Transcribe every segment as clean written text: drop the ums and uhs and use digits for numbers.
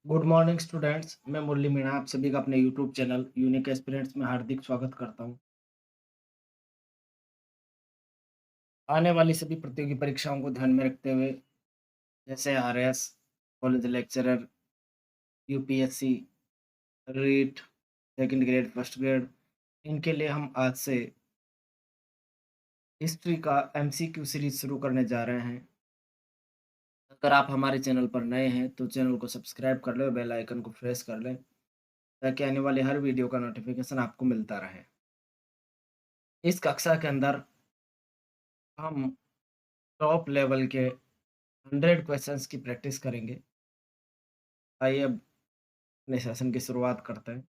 Good morning students. मैं मुरली मीणा आप सभी का अपने यूट्यूब चैनल यूनिक एस्पिरेंट्स में हार्दिक स्वागत करता हूं। आने वाली सभी प्रतियोगी परीक्षाओं को ध्यान में रखते हुए जैसे RS, college lecturer, UPSC, REET, second grade, first grade, इनके लिए हम आज से हिस्ट्री का एमसीक्यू सीरीज शुरू करने जा रहे हैं। अगर आप हमारे चैनल पर नए हैं तो चैनल को सब्सक्राइब कर लें और बेल आइकन को प्रेस कर लें ताकि आने वाली हर वीडियो का नोटिफिकेशन आपको मिलता रहे। इस कक्षा के अंदर हम टॉप लेवल के 100 क्वेश्चंस की प्रैक्टिस करेंगे। आइए अब अपने सेशन की शुरुआत करते हैं।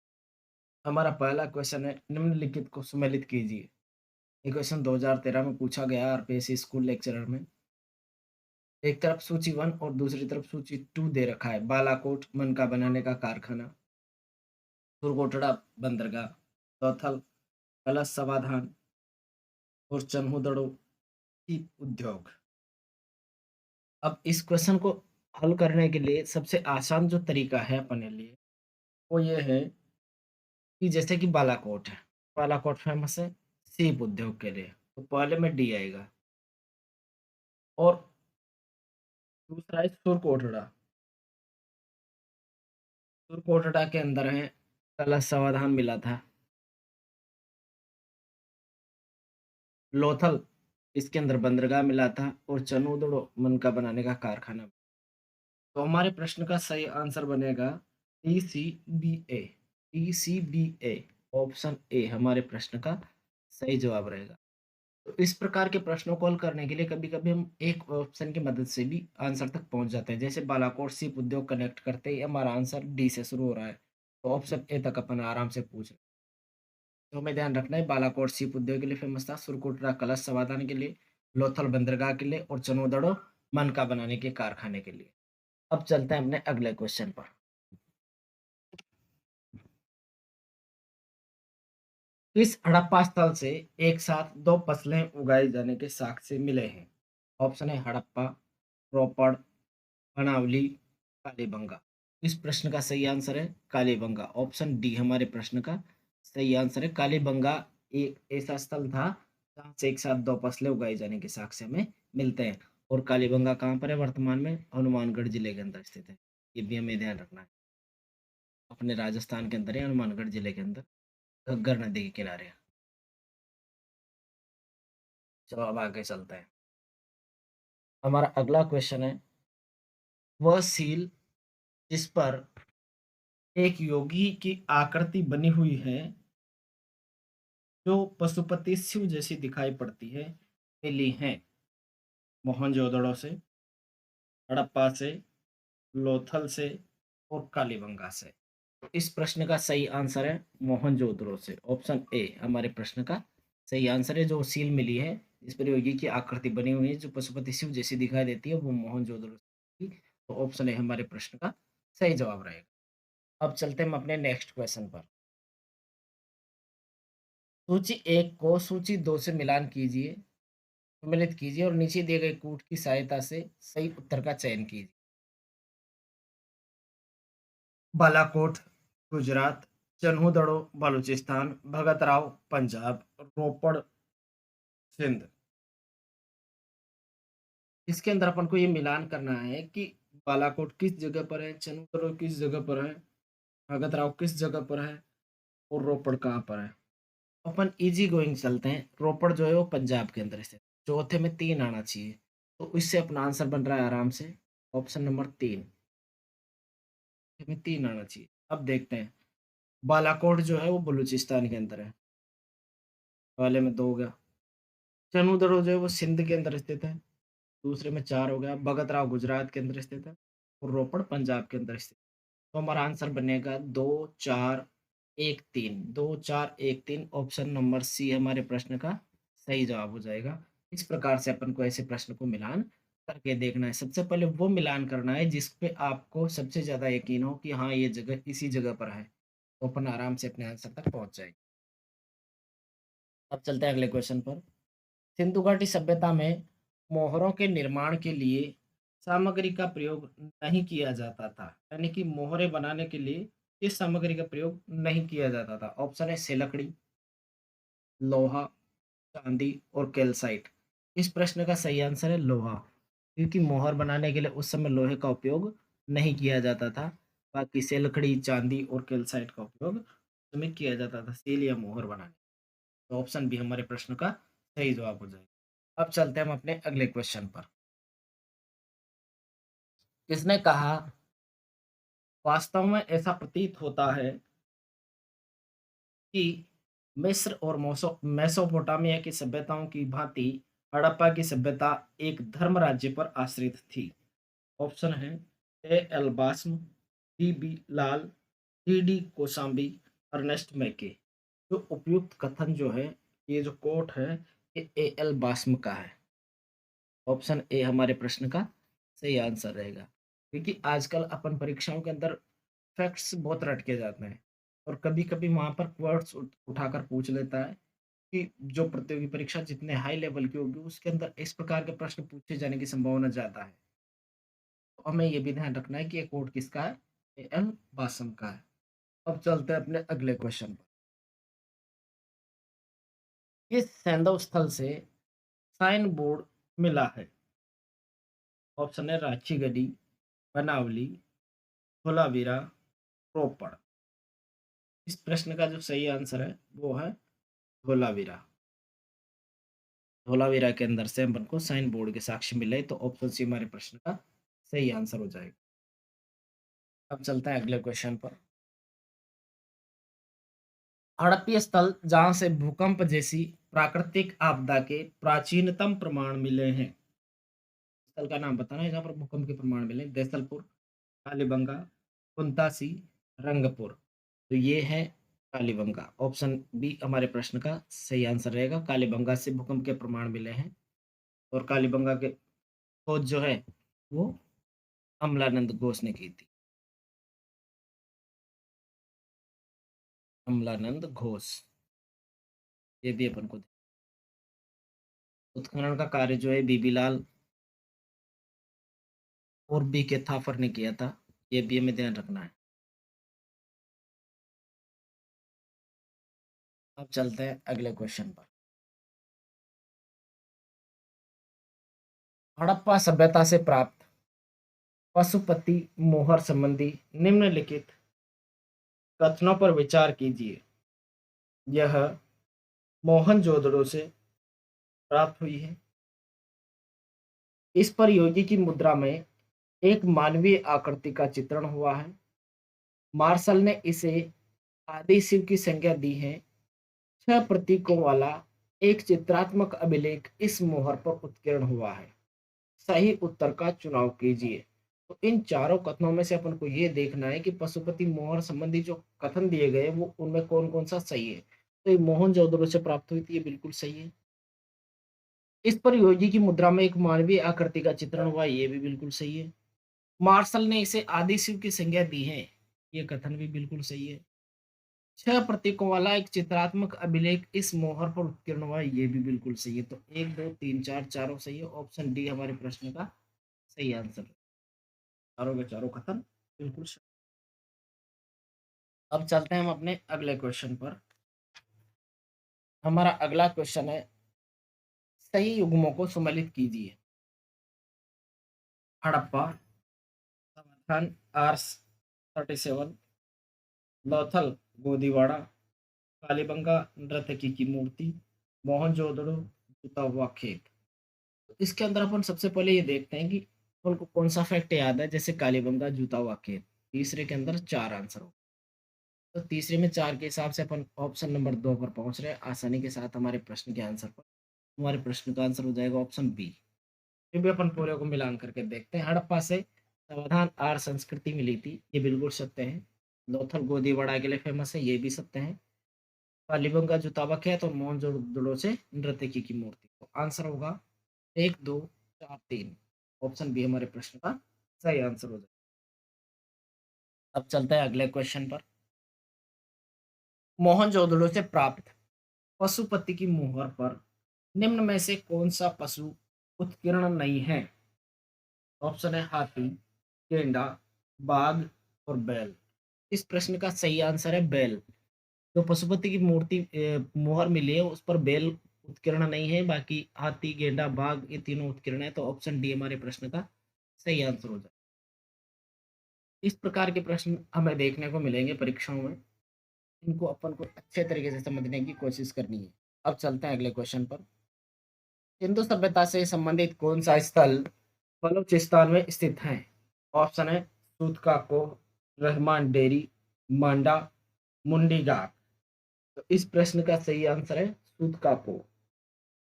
हमारा पहला क्वेश्चन है, निम्नलिखित को सुमेलित कीजिए। ये क्वेश्चन 2013 में पूछा गया आरपीएससी स्कूल लेक्चरर में। एक तरफ सूची 1 और दूसरी तरफ सूची 2 दे रखा है। बालाकोट मनका बनाने का कारखाना, सुरकोटड़ा बंदरगाह, चौथल कलश समाधान और चन्हूदड़ो की उद्योग। अब इस क्वेश्चन को हल करने के लिए सबसे आसान जो तरीका है अपने लिए वो ये है कि जैसे कि बालाकोट है, बालाकोट फेमस है सीप उद्योग के लिए, तो पहले में डी आएगा। और दूसरा है सुरकोटड़ा, सुरकोटड़ा के अंदर है कलश समाधान मिला था। लोथल, इसके अंदर बंदरगाह मिला था और चनूदड़ो मनका बनाने का कारखाना। तो हमारे प्रश्न का सही आंसर बनेगा T C B A. T C B A, option A हमारे प्रश्न का सही जवाब रहेगा। तो इस प्रकार के प्रश्नों को हल करने के लिए कभी-कभी हम एक ऑप्शन की मदद से भी आंसर तक पहुंच जाते हैं। जैसे बालाकोट सीप उद्योग कनेक्ट करते ही हमारा आंसर डी से शुरू हो रहा है, तो ऑप्शन ए तक अपन आराम से पूछ रहे हैं। तो हमें ध्यान रखना है, बालाकोट सीप उद्योग के लिए फेमस था, सुरकोटड़ा कलश समाधान के लिए, लोथल बंदरगाह के लिए और चनोदड़ो मनका बनाने के कारखाने के लिए। अब चलते हैं अपने अगले क्वेश्चन पर। किस हड़प्पा स्थल से एक साथ दो फसलें उगाए जाने के साक्ष्य मिले हैं? ऑप्शन है हड़प्पा, रोपड़, अनावली, कालीबंगा। इस प्रश्न का सही आंसर है कालीबंगा। ऑप्शन डी हमारे प्रश्न का सही आंसर है। कालीबंगा एक ऐसा स्थल था जहाँ से एक साथ दो फसलें उगाई जाने के साक्ष्य में मिलते हैं। और कालीबंगा कहाँ पर है वर्तमान में? हनुमानगढ़ जिले के अंदर स्थित है। ये भी हमें ध्यान रखना है। अपने राजस्थान के अंदर है, हनुमानगढ़ जिले के अंदर, घग्गर नदी के किनारे है। चलो अब आगे चलते हैं। हमारा अगला क्वेश्चन है, वह सील जिस पर एक योगी की आकृति बनी हुई है जो पशुपति शिव जैसी दिखाई पड़ती है, मिली हैं मोहनजोदड़ो से, हड़प्पा से, लोथल से और कालीबंगा से। तो इस प्रश्न का सही आंसर है मोहनजोदड़ो से। ऑप्शन ए हमारे प्रश्न का सही आंसर है। जो सील मिली है इस पर योगी की आकृति बनी हुई है जो पशुपति शिव जैसी दिखाई देती है, वो मोहनजोदड़ो से थी। तो ऑप्शन ए हमारे प्रश्न का सही जवाब रहेगा। अब चलते हैं हम अपने नेक्स्ट क्वेश्चन पर। सूची 1 को सूची 2 से मिलान कीजिए, सम्मिलित कीजिए और नीचे दिए गए कूट की सहायता से सही उत्तर का चयन कीजिए। बालाकोट गुजरात, चन्हूदड़ो बलूचिस्तान, भगत राव पंजाब, रोपड़ सिंध। इसके अंदर अपन को ये मिलान करना है कि बालाकोट किस जगह पर है, चन्हूदड़ो किस जगह पर है, भगत राव किस जगह पर है और रोपड़ कहाँ पर है। अपन इजी गोइंग चलते हैं। रोपड़ जो है वो पंजाब के अंदर स्थित, चौथे में 3 आना चाहिए, तो इससे अपना आंसर बन रहा है आराम से ऑप्शन नंबर 3 में 3 आना चाहिए। अब देखते हैं, बालाकोट जो है वो बलूचिस्तान के अंदर है, पहले में 2 हो गया। चनूदड़ो जो है वो सिंध के अंदर स्थित है, दूसरे में 4 हो गया। भगत-राव गुजरात के अंदर स्थित है और रोपड़ पंजाब के अंदर स्थित है। तो हमारा आंसर बनेगा 2, 4, 1, 3। 2, 4, 1, 3, ऑप्शन नंबर सी हमारे प्रश्न का सही जवाब हो जाएगा। इस प्रकार से अपन को ऐसे प्रश्न को मिलान करके देखना है। सबसे पहले वो मिलान करना है जिस पे आपको सबसे ज़्यादा यकीन हो कि हाँ, ये जगह इसी जगह पर है, तो अपन आराम से अपने आंसर तक पहुँच जाएँगे। अब चलते हैं अगले क्वेश्चन पर। सिंधु घाटी सभ्यता में मोहरों के निर्माण के लिए सामग्री का प्रयोग नहीं किया जाता था, यानी कि मोहरें बनाने के लिए किस सामग्री का प्रयोग नहीं किया जाता था? ऑप्शन है से लकड़ी, लोहा, चांदी और कैल्साइट। इस प्रश्न का सही आंसर है लोहा, क्योंकि मोहर बनाने के लिए उस समय लोहे का उपयोग नहीं किया जाता था। बाकी से लकड़ी, चांदी और कैल्साइट का उपयोग उस समय किया जाता था सील या मोहर बनाने। तो ऑप्शन बी हमारे प्रश्न का सही जवाब हो जाएगा। अब चलते हैं हम अपने अगले क्वेश्चन पर। किसने कहा, वास्तव में ऐसा प्रतीत होता है कि मिस्र और मेसोपोटामिया की सभ्यताओं की भांति हड़प्पा की सभ्यता एक धर्म राज्य पर आश्रित थी। ऑप्शन है ए एल्बास्म, बी बी लाल, डी डी कोसाम्बी, अर्नेस्ट मैके। जो उपयुक्त कथन जो है, ये जो कोट है, ये ए एल बास्म का है। ऑप्शन ए हमारे प्रश्न का सही आंसर रहेगा, क्योंकि आजकल अपन परीक्षाओं के अंदर फैक्ट्स बहुत रट के जाते हैं और कभी-कभी वहाँ पर क्वर्ड्स उठाकर पूछ लेता है कि जो प्रतियोगी परीक्षा जितने हाई लेवल की होगी उसके अंदर इस प्रकार के प्रश्न पूछे जाने की संभावना ज़्यादा है। तो हमें ये भी ध्यान रखना है कि ये कोड किसका है? ए एल बासम का है। अब चलते हैं अपने अगले क्वेश्चन पर। किस सैंधव स्थल से साइन बोर्ड मिला है? ऑप्शन है रांची गढ़ी, बनावली, धोलावीरा, रोपड़। इस प्रश्न का जो सही आंसर है वो है धोलावीरा। धोलावीरा के अंदर से अपन को साइन बोर्ड के साक्ष्य मिले, तो ऑप्शन सी हमारे प्रश्न का सही आंसर हो जाएगा। अब चलते हैं अगले क्वेश्चन पर। हड़प्पी स्थल जहां से भूकंप जैसी प्राकृतिक आपदा के प्राचीनतम प्रमाण मिले हैं। स्थल का नाम बताना है जहाँ पर भूकंप के प्रमाण मिले। देसलपुर, कालीबंगा, कुंतासी, रंगपुर। तो ये है कालीबंगा। ऑप्शन बी हमारे प्रश्न का सही आंसर रहेगा। कालीबंगा से भूकंप के प्रमाण मिले हैं और कालीबंगा के खोज जो है वो अमलानंद घोष ने की थी। अमलानंद घोष, ये भी अपन को उत्खनन का कार्य जो है बीबी लाल और बी के थाफर ने किया था। ये भी हमें ध्यान रखना है। अब चलते हैं अगले क्वेश्चन पर। हड़प्पा सभ्यता से प्राप्त पशुपति मोहर संबंधी निम्नलिखित कथनों पर विचार कीजिए। यह मोहनजोदड़ो से प्राप्त हुई है। इस पर योगी की मुद्रा में एक मानवीय आकृति का चित्रण हुआ है। मार्शल ने इसे आदि शिव की संज्ञा दी है। 6 प्रतीकों वाला एक चित्रात्मक अभिलेख इस मोहर पर उत्कीर्ण हुआ है। सही उत्तर का चुनाव कीजिए। तो इन चारों कथनों में से अपन को ये देखना है कि पशुपति मोहर संबंधी जो कथन दिए गए वो उनमें कौन कौन सा सही है। तो ये मोहनजोदड़ो से प्राप्त हुई थी, ये बिल्कुल सही है। इस पर योगी की मुद्रा में एक मानवीय आकृति का चित्रण हुआ, ये भी बिल्कुल सही है। मार्शल ने इसे आदि शिव की संज्ञा दी है, ये कथन भी बिल्कुल सही है। 6 प्रतीकों वाला एक चित्रात्मक अभिलेख इस मोहर पर उत्कीर्ण हुआ, ये भी बिल्कुल सही है। तो 1 2 3 4 चारों सही है। ऑप्शन डी हमारे प्रश्न का सही आंसर है। चारों के चारों कथन बिल्कुल सही। अब चलते हैं हम अपने अगले क्वेश्चन पर। हमारा अगला क्वेश्चन है, सही युग्मों को सम्मिलित कीजिए। हड़प्पा, समाधान R37, लोथल गोदीवाड़ा, कालीबंगा नर्तकी की मूर्ति, मोहनजोदड़ो जूता हुआ खेत। तो इसके अंदर अपन सबसे पहले ये देखते हैं कि उनको कौन सा फैक्ट याद है। जैसे कालीबंगा जूता हुआ खेत, तीसरे के अंदर 4 आंसर हो, तो तीसरे में 4 के हिसाब से अपन ऑप्शन नंबर 2 पर पहुंच रहे हैं आसानी के साथ हमारे प्रश्न के आंसर पर। हमारे प्रश्न का आंसर हो जाएगा ऑप्शन बी। फिर भी अपन पूरे को मिलान करके देखते हैं। हड़प्पा से समाधान आर संस्कृति मिली थी, ये बिल्कुल सत्य है। लोथल गोदीवाड़ा के लिए फेमस है, ये भी सत्य है। कालीबंगा जो ताबक है तो मोहनजोदड़ो से नर्तकी की मूर्ति। तो आंसर होगा 1 2 4 3। ऑप्शन बी हमारे प्रश्न का सही आंसर हो जाएगा। अब चलते हैं अगले क्वेश्चन पर। मोहनजोदड़ो से प्राप्त पशुपति की मुहर पर निम्न में से कौन सा पशु उत्कीर्ण नहीं है? ऑप्शन है हाथी, गेंडा, बाघ और बैल। इस प्रश्न का सही आंसर है बैल। जो पशुपति की मूर्ति मोहर मिली है उस पर बैल उत्कीर्ण नहीं है, बाकी हाथी, गेंडा, बाघ ये तीनों उत्कीर्ण है, तो ऑप्शन डी हमारे प्रश्न का सही आंसर हो जाए। इस प्रकार के प्रश्न हमें देखने को मिलेंगे परीक्षाओं में, इनको अपन को अच्छे तरीके से समझने की कोशिश करनी है। अब चलते हैं अगले क्वेश्चन पर। सिंधु सभ्यता से संबंधित कौन सा स्थल बलूचिस्तान में स्थित है? ऑप्शन है सूतकाको, रहमान डेरी, मांडा, मुंडी घाट। तो इस प्रश्न का सही आंसर है सूतकाको।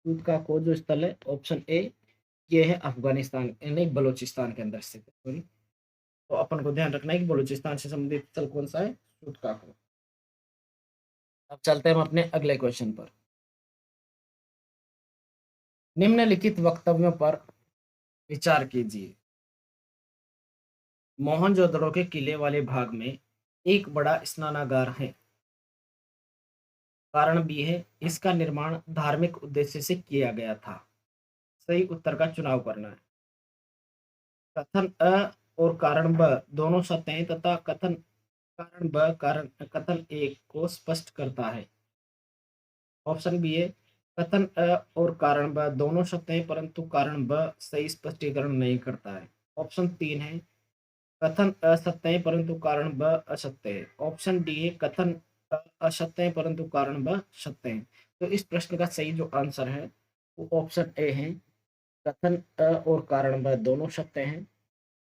सूतकाको जो स्थल है ऑप्शन ए ये है अफगानिस्तान नहीं बलूचिस्तान के अंदर स्थित है, सॉरी। तो अपन को ध्यान रखना है कि बलूचिस्तान से संबंधित स्थल कौन सा है, सूतकाको। अब चलते हैं हम अपने अगले क्वेश्चन पर। निम्नलिखित वक्तव्यों पर विचार कीजिए। मोहनजोदड़ो के किले वाले भाग में एक बड़ा स्नानागार है। कारण बी है इसका निर्माण धार्मिक उद्देश्य से किया गया था। सही उत्तर का चुनाव करना है। कथन अ और कारण ब दोनों सत्य हैं तथा कथन कारण ब कारण कथन ए को स्पष्ट करता है। ऑप्शन बी है कथन अ और कारण ब दोनों सत्य हैं परंतु कारण ब सही स्पष्टीकरण नहीं करता है। ऑप्शन तीन है कथन असत्य है परंतु कारण ब असत्य है। ऑप्शन डी है कथन असत्य है परंतु कारण ब सत्य है। तो इस प्रश्न का सही जो आंसर है वो ऑप्शन ए है, कथन अ और कारण ब दोनों सत्य हैं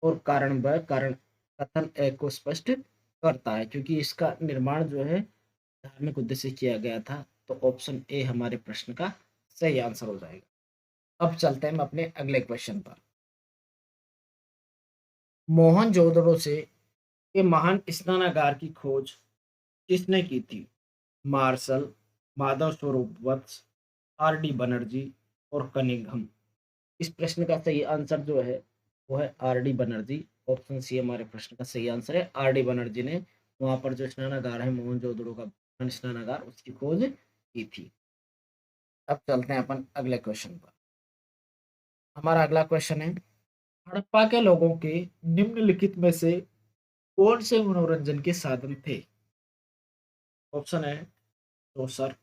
और कारण ब कारण कथन ए को स्पष्ट करता है, क्योंकि इसका निर्माण जो है धार्मिक उद्देश्य से किया गया था। तो ऑप्शन ए हमारे प्रश्न का सही आंसर हो जाएगा। अब चलते हैं हम अपने अगले क्वेश्चन पर। मोहनजोदड़ो से ये महान स्नानागार की खोज किसने की थी? मार्शल, माधव स्वरूप वत्स, आर डी बनर्जी और कनिंघम। इस प्रश्न का सही आंसर जो है वो है R D Banerjee. Option C हमारे प्रश्न का सही आंसर है। आर डी बनर्जी ने वहां पर जो स्नानागार है मोहनजोदड़ो का महान स्नानागार उसकी खोज की थी। अब चलते हैं अपन अगले क्वेश्चन पर। हमारा अगला क्वेश्चन है हड़प्पा के लोगों के निम्नलिखित में से कौन से मनोरंजन के साधन थे? ऑप्शन है चौसर,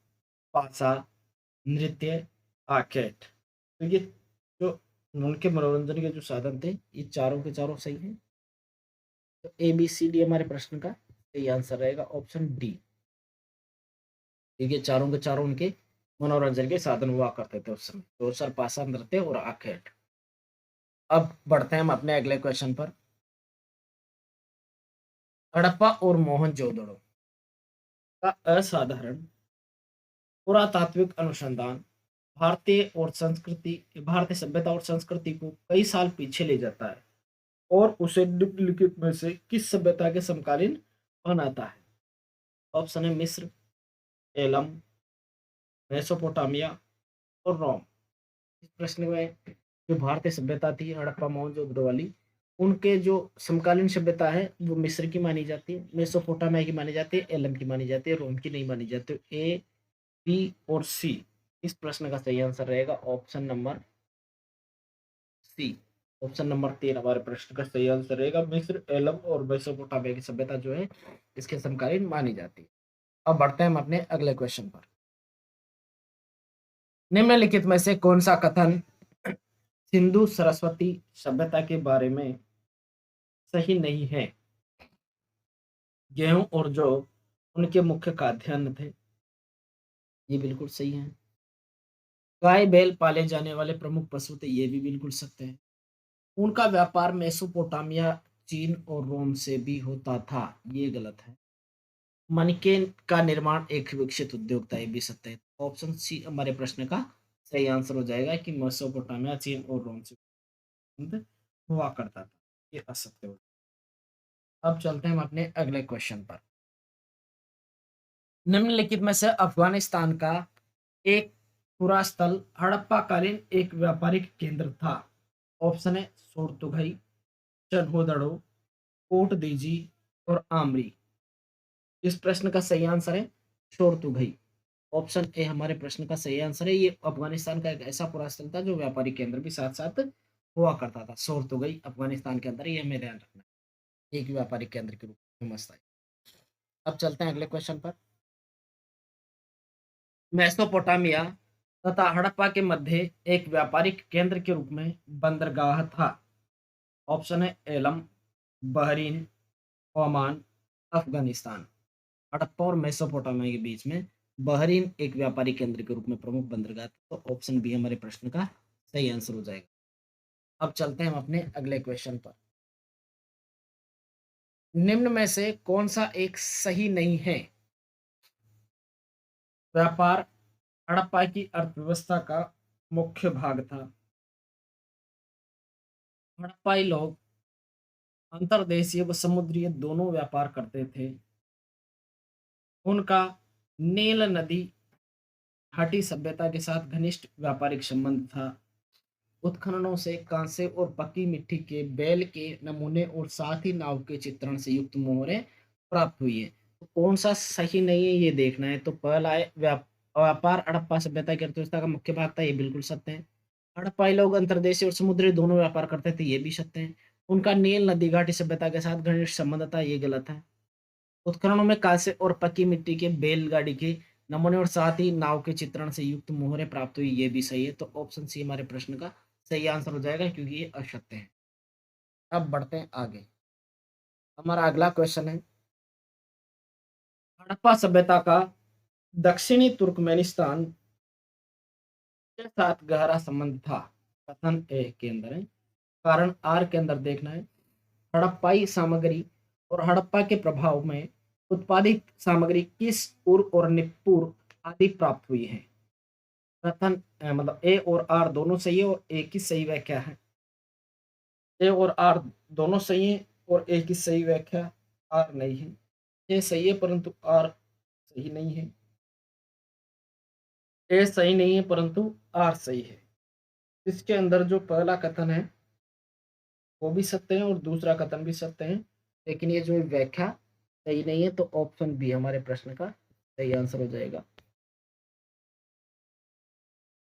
पासा, नृत्य, आखेट। तो ये जो उनके मनोरंजन के जो साधन थे ये चारों के चारों सही हैं। तो ए बी सी डी हमारे प्रश्न का सही आंसर रहेगा ऑप्शन डी, क्योंकि चारों के चारों उनके मनोरंजन के साधन हुआ करते थे उस समय, चौसर, पासा, नृत्य और आखेट। अब बढ़ते हैं हम अपने अगले क्वेश्चन पर। हड़प्पा और मोहनजोदड़ो का असाधारण पुरातात्विक अनुसंधान भारतीय सभ्यता और संस्कृति को कई साल पीछे ले जाता है और उसे निम्नलिखित में से किस सभ्यता के समकालीन बनाता है? ऑप्शन है मिस्र, एलम, मेसोपोटामिया और रोम। इस प्रश्न में जो भारतीय सभ्यता थी हड़प्पा मोहनजोदड़ो वाली, उनके जो समकालीन सभ्यता है वो मिस्र की मानी जाती है, मेसोपोटामिया की मानी जाती है, एलम की मानी जाती है, रोम की नहीं मानी जाती। ए बी और सी इस प्रश्न का सही आंसर रहेगा option number C. Option number तीन हमारे प्रश्न का सही आंसर रहेगा। मिस्र, एलम और मेसोपोटामिया की सभ्यता जो है इसके समकालीन मानी जाती है। अब बढ़ते हैं हम अपने अगले क्वेश्चन पर। निम्नलिखित में से कौन सा कथन सिंधु सरस्वती सभ्यता के बारे में सही नहीं है? गेहूं और जौ उनके मुख्य खाद्यान्न थे, ये बिल्कुल सही है। गाय बैल पाले जाने वाले प्रमुख पशु थे, ये भी बिल्कुल सत्य है। उनका व्यापार मेसोपोटामिया, चीन और रोम से भी होता था, ये गलत है। मणिकेन का निर्माण एक विकसित उद्योग था, ये भी सत्य है। ऑप्शन सी हमारे प्रश्न का सही आंसर हो जाएगा कि मेसोपोटामिया, चीन और रोम से हुआ करता था, ये असत्य हो। अब चलते हैं हम अपने अगले क्वेश्चन पर। निम्नलिखित में से अफगानिस्तान का एक पूरा स्थल हड़प्पा कालीन एक व्यापारिक केंद्र था। ऑप्शन है सोरतुघई, चन्होदड़ो, कोट दीजी और आमरी। इस प्रश्न का सही आंसर है शोरतुघई। ऑप्शन ए हमारे प्रश्न का सही आंसर है। ये अफगानिस्तान का एक ऐसा पूरा स्थल था जो व्यापारिक केंद्र भी साथ साथ हुआ करता था। शोर तो गई अफ़गानिस्तान के अंदर, ये हमें ध्यान रखना है। एक व्यापारिक केंद्र के रूप में फेमस था। अब चलते हैं अगले क्वेश्चन पर। मेसोपोटामिया तथा हड़प्पा के मध्य एक व्यापारिक केंद्र के रूप में बंदरगाह था। ऑप्शन है Elam, Bahrain, Oman, Afghanistan. Harappa और मेसोपोटामिया के बीच में बहरीन एक व्यापारिक केंद्र के रूप में प्रमुख बंदरगाह था। तो ऑप्शन बी हमारे प्रश्न का सही आंसर हो जाएगा। अब चलते हैं हम अपने अगले क्वेश्चन पर। निम्न में से कौन सा एक सही नहीं है? व्यापार हड़प्पा की अर्थव्यवस्था का मुख्य भाग था। हड़प्पाई लोग अंतर्देशीय व समुद्रीय दोनों व्यापार करते थे। उनका नील नदी घाटी सभ्यता के साथ घनिष्ठ व्यापारिक संबंध था। उत्खननों से कांसे और पकी मिट्टी के बैल के नमूने और साथ ही नाव के चित्रण से युक्त मोहरें प्राप्त हुई है। तो कौन सा सही नहीं है ये देखना है। तो पहला है व्यापार हड़प्पा सभ्यता की अर्थव्यवस्था का मुख्य भाग था, ये बिल्कुल सत्य है। हड़प्पाई लोग अंतर्देशीय और समुद्री दोनों व्यापार करते थे, ये भी सत्य है। उनका नील नदी घाटी सभ्यता के साथ घनिष्ठ संबंध था, ये गलत है। उत्खननों में कांसे और पकी मिट्टी के बैलगाड़ी के नमूने और साथ ही नाव के चित्रण से युक्त मोहरें प्राप्त हुई, ये भी सही है। तो ऑप्शन सी हमारे प्रश्न का सही आंसर हो जाएगा, क्योंकि ये असत्य है। अब बढ़ते हैं आगे। हमारा अगला क्वेश्चन है, हड़प्पा सभ्यता का दक्षिणी तुर्कमेनिस्तान के साथ गहरा संबंध था। कथन ए के अंदर है, कारण आर के अंदर देखना है। हड़प्पाई सामग्री और हड़प्पा के प्रभाव में उत्पादित सामग्री किस पूर्व और निप्पुर आदि प्राप्त हुई है। कथन मतलब ए और आर दोनों सही है और ए की सही व्याख्या है। ए और आर दोनों सही है और ए की सही व्याख्या आर नहीं है। ए सही है परंतु आर सही नहीं है। ए सही नहीं है परंतु आर सही है। इसके अंदर जो पहला कथन है वो भी सत्य है और दूसरा कथन भी सत्य है, लेकिन ये जो व्याख्या सही नहीं है। तो ऑप्शन बी हमारे प्रश्न का सही आंसर हो जाएगा।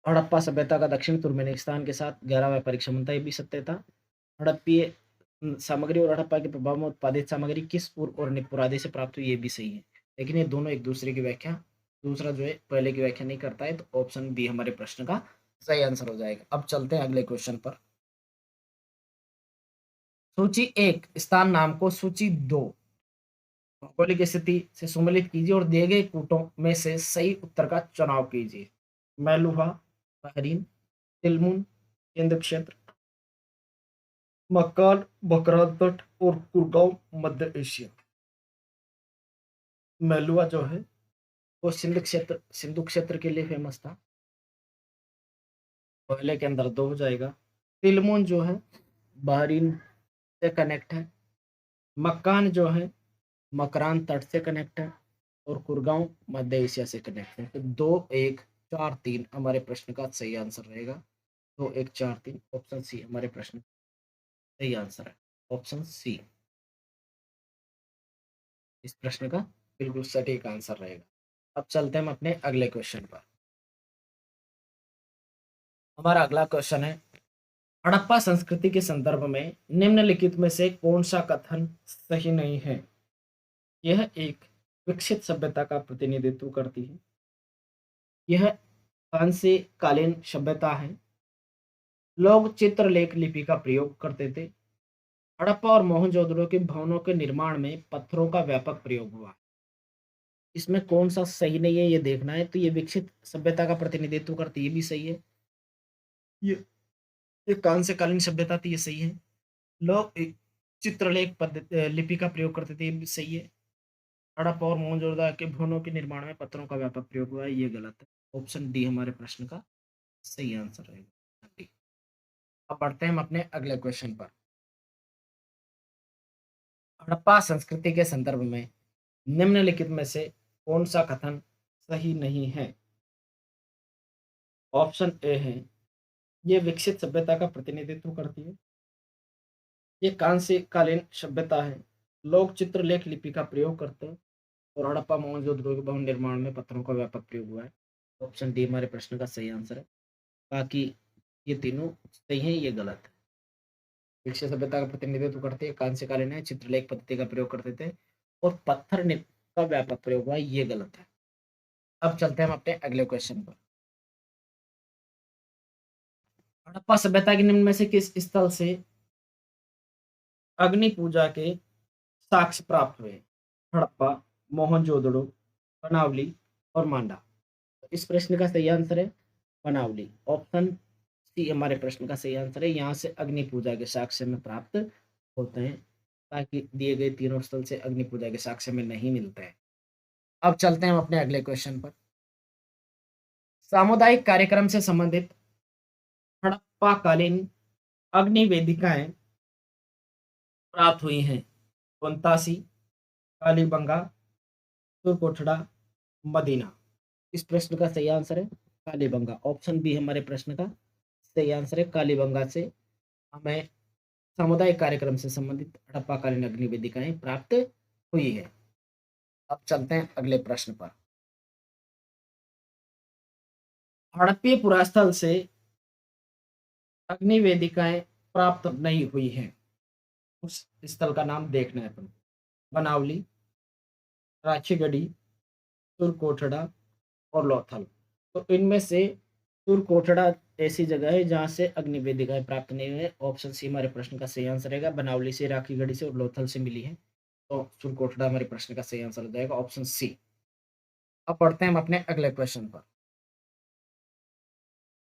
हड़प्पा सभ्यता का दक्षिण तुर्कमेनिस्तान के साथ गहरा व्यापारिक संबंध था, ये भी सत्य था। हड़प्पीय सामग्री और हड़प्पा के प्रभाव में उत्पादित सामग्री किस पूर्व और निप्पुर आदि से प्राप्त हुई, ये भी सही है। लेकिन ये दोनों एक दूसरे की व्याख्या, दूसरा जो है पहले की व्याख्या नहीं करता है। तो ऑप्शन बी हमारे प्रश्न का सही आंसर हो जाएगा। अब चलते हैं अगले क्वेश्चन पर। सूची एक स्थान नाम को सूची दो भौगोलिक स्थिति से सुमेलित कीजिए और दिए गए कूटों में से सही उत्तर का चुनाव कीजिए। मैलुहा, बहरीन, तिलमुन, केंद्र क्षेत्र, मक्कान, बकरान तट और कुरगांव मध्य एशिया। मेलुआ जो है वो सिंधु क्षेत्र के लिए फेमस था। पहले के अंदर दो हो जाएगा। तिलमुन जो है बहरीन से कनेक्ट है। मक्कान जो है मकरान तट से कनेक्ट है। और कुरगांव मध्य एशिया से कनेक्ट है। तो 2 1 4 3 हमारे प्रश्न का सही आंसर रहेगा। 2 1 4 3 ऑप्शन सी हमारे प्रश्न का सही आंसर है। ऑप्शन सी इस प्रश्न का बिल्कुल सटीक आंसर रहेगा। अब चलते हैं हम अपने अगले क्वेश्चन पर। हमारा अगला क्वेश्चन है, हड़प्पा संस्कृति के संदर्भ में निम्नलिखित में से कौन सा कथन सही नहीं है। यह एक विकसित सभ्यता का प्रतिनिधित्व करती है। यह कांस्य कालीन सभ्यता है। लोग चित्रलेख लिपि का प्रयोग करते थे। हड़प्पा और मोहनजोदड़ो के भवनों के निर्माण में पत्थरों का व्यापक प्रयोग हुआ। इसमें कौन सा सही नहीं है ये देखना है। तो ये विकसित सभ्यता का प्रतिनिधित्व करती है, ये भी सही है। ये ये कांस्य कालीन सभ्यता थी, ये सही है। लोग एक चित्रलेख पद्धति लिपि का प्रयोग करते थे, ये भी सही है। हड़प्पा और मोहनजोदड़ो के भवनों के निर्माण में पत्थरों का व्यापक प्रयोग हुआ है, ये गलत है। ऑप्शन डी हमारे प्रश्न का सही आंसर रहेगा। अब बढ़ते हैं हम अपने अगले क्वेश्चन पर। हड़प्पा संस्कृति के संदर्भ में निम्नलिखित में से कौन सा कथन सही नहीं है। ऑप्शन ए है, ये विकसित सभ्यता का प्रतिनिधित्व करती है। ये कांस्य कालीन सभ्यता है। लोग चित्रलेख लिपि का प्रयोग करते हैं। और हड़प्पा मोहनजोदड़ो के भवन निर्माण में पत्थरों का व्यापक प्रयोग हुआ है। ऑप्शन डी हमारे प्रश्न का सही आंसर है। बाकी ये तीनों सही है, ये गलत है। ग्रीष्य सभ्यता का प्रतिनिधित्व करती है, कांस्यकालीन है, चित्रलेख पद्धति का प्रयोग करते थे और पत्थर निब का व्यापक प्रयोग हुआ, ये गलत है। अब चलते हैं हम अपने अगले क्वेश्चन पर। हड़प्पा सभ्यता के निम्न में से किस स्थल से अग्नि पूजा के साक्ष्य प्राप्त हुए? हड़प्पा, मोहनजोदड़ो, बनावली और मांडा। तो इस प्रश्न का सही आंसर है बनावली। ऑप्शन सी हमारे प्रश्न का सही आंसर है। यहाँ से अग्नि पूजा के साक्ष्य में प्राप्त होते हैं, ताकि दिए गए तीनों स्थल से अग्नि पूजा के साक्ष्य में नहीं मिलते हैं। अब चलते हैं हम अपने अगले क्वेश्चन पर। सामुदायिक कार्यक्रम से संबंधित हड़प्पाकालीन अग्नि वेदिकाएं प्राप्त हुई हैं। कोंतासी, कालीबंगा, तुरकोटड़ा, मदीना। इस प्रश्न का सही आंसर है कालीबंगा। ऑप्शन बी हमारे प्रश्न का सही आंसर है। कालीबंगा से हमें सामुदायिक कार्यक्रम से संबंधित हड़प्पाकालीन अग्नि वेदिकाएं प्राप्त हुई है। अब चलते हैं अगले प्रश्न पर। हड़प्पीय पुरास्थल से अग्नि वेदिकाएं प्राप्त नहीं हुई हैं। उस स्थल का नाम देखना है अपन। बनावली, राखीगढ़ी, तुरकोटड़ा और लोथल। तो इनमें से तुरकोटड़ा ऐसी जगह है जहां से अग्नि वेदिकाएं प्राप्त नहीं हुई है। ऑप्शन सी हमारे प्रश्न का सही आंसर रहेगा। बनावली से, राखीगढ़ी से और लोथल से मिली है। तो तुरकोटड़ा हमारे प्रश्न का सही आंसर हो जाएगा, ऑप्शन सी। अब पढ़ते हैं हम अपने अगले क्वेश्चन पर।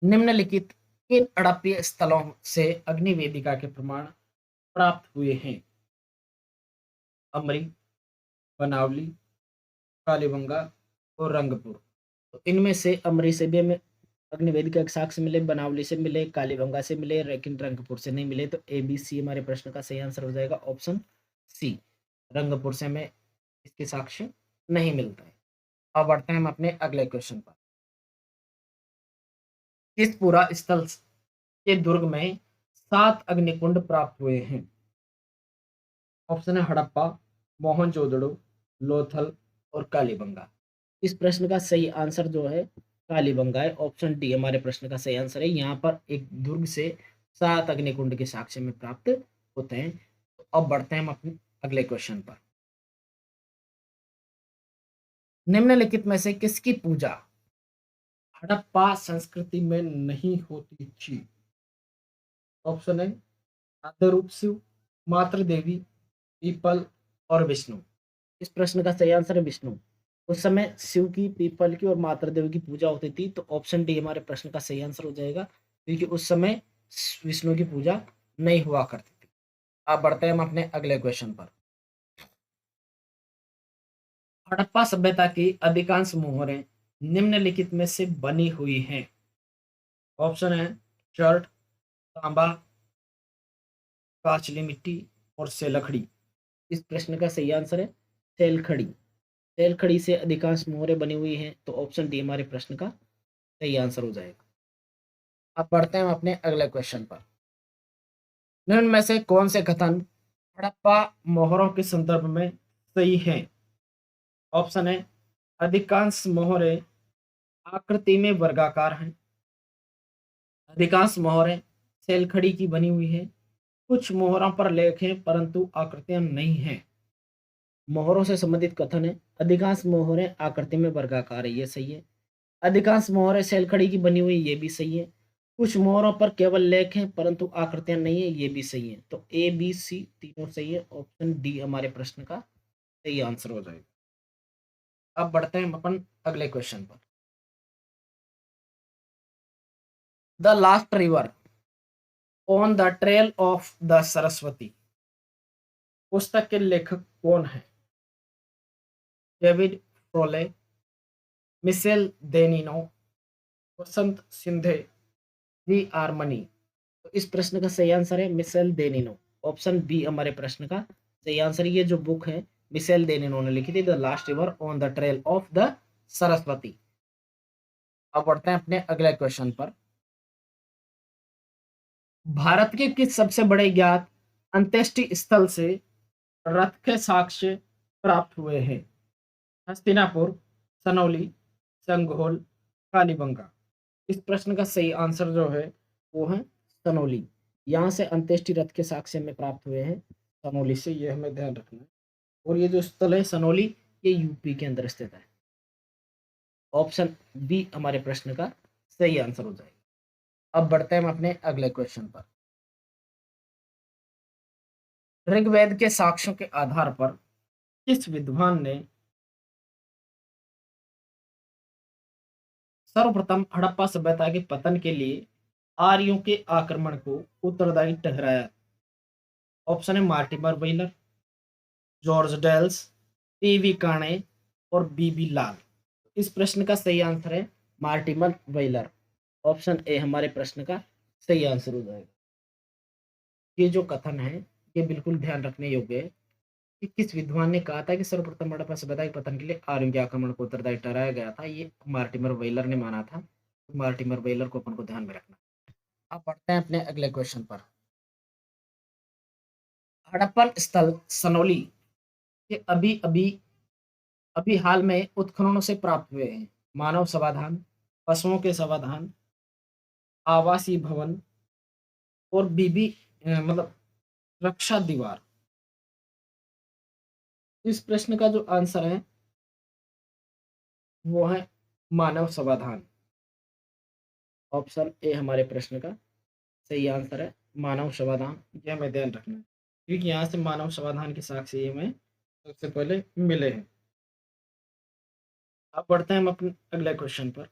निम्नलिखित किन हड़प्पीय स्थलों से अग्नि वेदिका के प्रमाण प्राप्त हुए हैं? अमरी, बनावली, कालीबंगा और रंगपुर। तो इनमें से अमरी से भी हमें अग्नि वेदिका के साक्ष्य मिले, बनावली से मिले, कालीबंगा से मिले, लेकिन रंगपुर से नहीं मिले। तो ए बी सी हमारे प्रश्न का सही आंसर हो जाएगा, ऑप्शन सी। रंगपुर से हमें इसके साक्ष्य नहीं मिलता है। अब बढ़ते हैं हम अपने अगले क्वेश्चन पर। किस पूरा स्थल के दुर्ग में 7 अग्निकुंड प्राप्त हुए हैं? ऑप्शन है हड़प्पा, मोहनजोदड़ो, लोथल और कालीबंगा। इस प्रश्न का सही आंसर जो है कालीबंगा है। ऑप्शन डी हमारे प्रश्न का सही आंसर है। यहाँ पर एक दुर्ग से 7 अग्निकुंड के साक्ष्य में प्राप्त होते हैं। तो अब बढ़ते हैं हम अपने अगले क्वेश्चन पर। निम्नलिखित में से किसकी पूजा हड़प्पा संस्कृति में नहीं होती थी? ऑप्शन है आद्यरूप शिव, मातृ देवी, पीपल और विष्णु। इस प्रश्न का सही आंसर है विष्णु। उस समय शिव की, पीपल की और मातृ देवी की पूजा होती थी। तो ऑप्शन डी हमारे प्रश्न का सही आंसर हो जाएगा, क्योंकि उस समय विष्णु की पूजा नहीं हुआ करती थी। अब बढ़ते हैं हम अपने अगले क्वेश्चन पर। हड़प्पा सभ्यता की अधिकांश मोहरें निम्नलिखित में से बनी हुई हैं। ऑप्शन है चर्ट, तांबा, काचली मिट्टी और सेलखड़ी। इस प्रश्न का सही आंसर है सेलखड़ी। सेलखड़ी से अधिकांश मोहरें बनी हुई हैं। तो ऑप्शन डी हमारे प्रश्न का सही आंसर हो जाएगा। अब बढ़ते हैं हम अपने अगले क्वेश्चन पर। निम्न में से कौन से कथन हड़प्पा मोहरों के संदर्भ में सही हैं? ऑप्शन है अधिकांश मोहरें आकृति में वर्गाकार हैं, अधिकांश मोहरें सेलखड़ी की बनी हुई है, कुछ मोहरों पर लेख हैं परंतु आकृतियां नहीं हैं। मोहरों से संबंधित कथन है अधिकांश मोहरें आकृति में वर्गाकार है, ये सही है। अधिकांश मोहरें सेलखड़ी की बनी हुई, ये भी सही है। कुछ मोहरों पर केवल लेख हैं परंतु आकृतियां नहीं है, ये भी सही है। तो ए बी सी तीनों सही है। ऑप्शन डी हमारे प्रश्न का सही आंसर हो जाएगा। अब बढ़ते हैं हम अपन अगले क्वेश्चन पर। The last river on the trail of the Saraswati पुस्तक के लेखक कौन है? David Frawley, Michel Danino, Vasant Shinde, V R Mani. तो इस प्रश्न का सही आंसर है मिशेल देनिनो। ऑप्शन बी हमारे प्रश्न का सही आंसर। ये जो बुक है मिशेल देनिनो ने लिखी थी, the last river on the trail of the Saraswati. अब बढ़ते हैं अपने अगले क्वेश्चन पर। भारत के किस सबसे बड़े ज्ञात अंत्येष्टि स्थल से रथ के साक्ष्य प्राप्त हुए हैं? हस्तिनापुर, सनौली, संघोल, कालीबंगा। इस प्रश्न का सही आंसर जो है वो है सनौली। यहाँ से अंत्येष्टि रथ के साक्ष्य में प्राप्त हुए हैं सनोली से, ये हमें ध्यान रखना है। और ये जो स्थल है सनोली, ये यूपी के अंदर स्थित है। ऑप्शन बी हमारे प्रश्न का सही आंसर हो जाएगा। अब बढ़ते हैं हम अपने अगले क्वेश्चन पर। ऋग्वेद के साक्ष्यों के आधार पर किस विद्वान ने सर्वप्रथम हड़प्पा सभ्यता के पतन के लिए आर्यों के आक्रमण को उत्तरदायी ठहराया? ऑप्शन है Mortimer Wheeler, George Dales, T V Kane और बीबी लाल। इस प्रश्न का सही आंसर है मार्टिमर वेलर। ऑप्शन ए हमारे प्रश्न का सही आंसर हो जाएगा। ये जो कथन है ये बिल्कुल ध्यान रखने योग्य है कि किस विद्वान ने कहा था कि सर्वप्रथम हड़प्पा सभ्यता के पतन के लिए आर्यों के आक्रमण को उत्तरदायी ठहराया गया था। ये मार्टिमर वेलर ने माना था। मार्टिमर वेलर को अपन को ध्यान में रखना। अब बढ़ते हैं अपने अगले क्वेश्चन पर। हड़प्पन स्थल सनोली के अभी हाल में उत्खननों से प्राप्त हुए हैं मानव समाधान, पशुओं के समाधान, आवासीय भवन और बीबी मतलब रक्षा दीवार। इस प्रश्न का जो आंसर है वो है मानव समाधान। ऑप्शन ए हमारे प्रश्न का सही आंसर है मानव समाधान। ये हमें ध्यान रखना है क्योंकि यहाँ से मानव समाधान के साक्ष्य हमें सबसे पहले मिले हैं। अब बढ़ते हैं हम अपने अगले क्वेश्चन पर।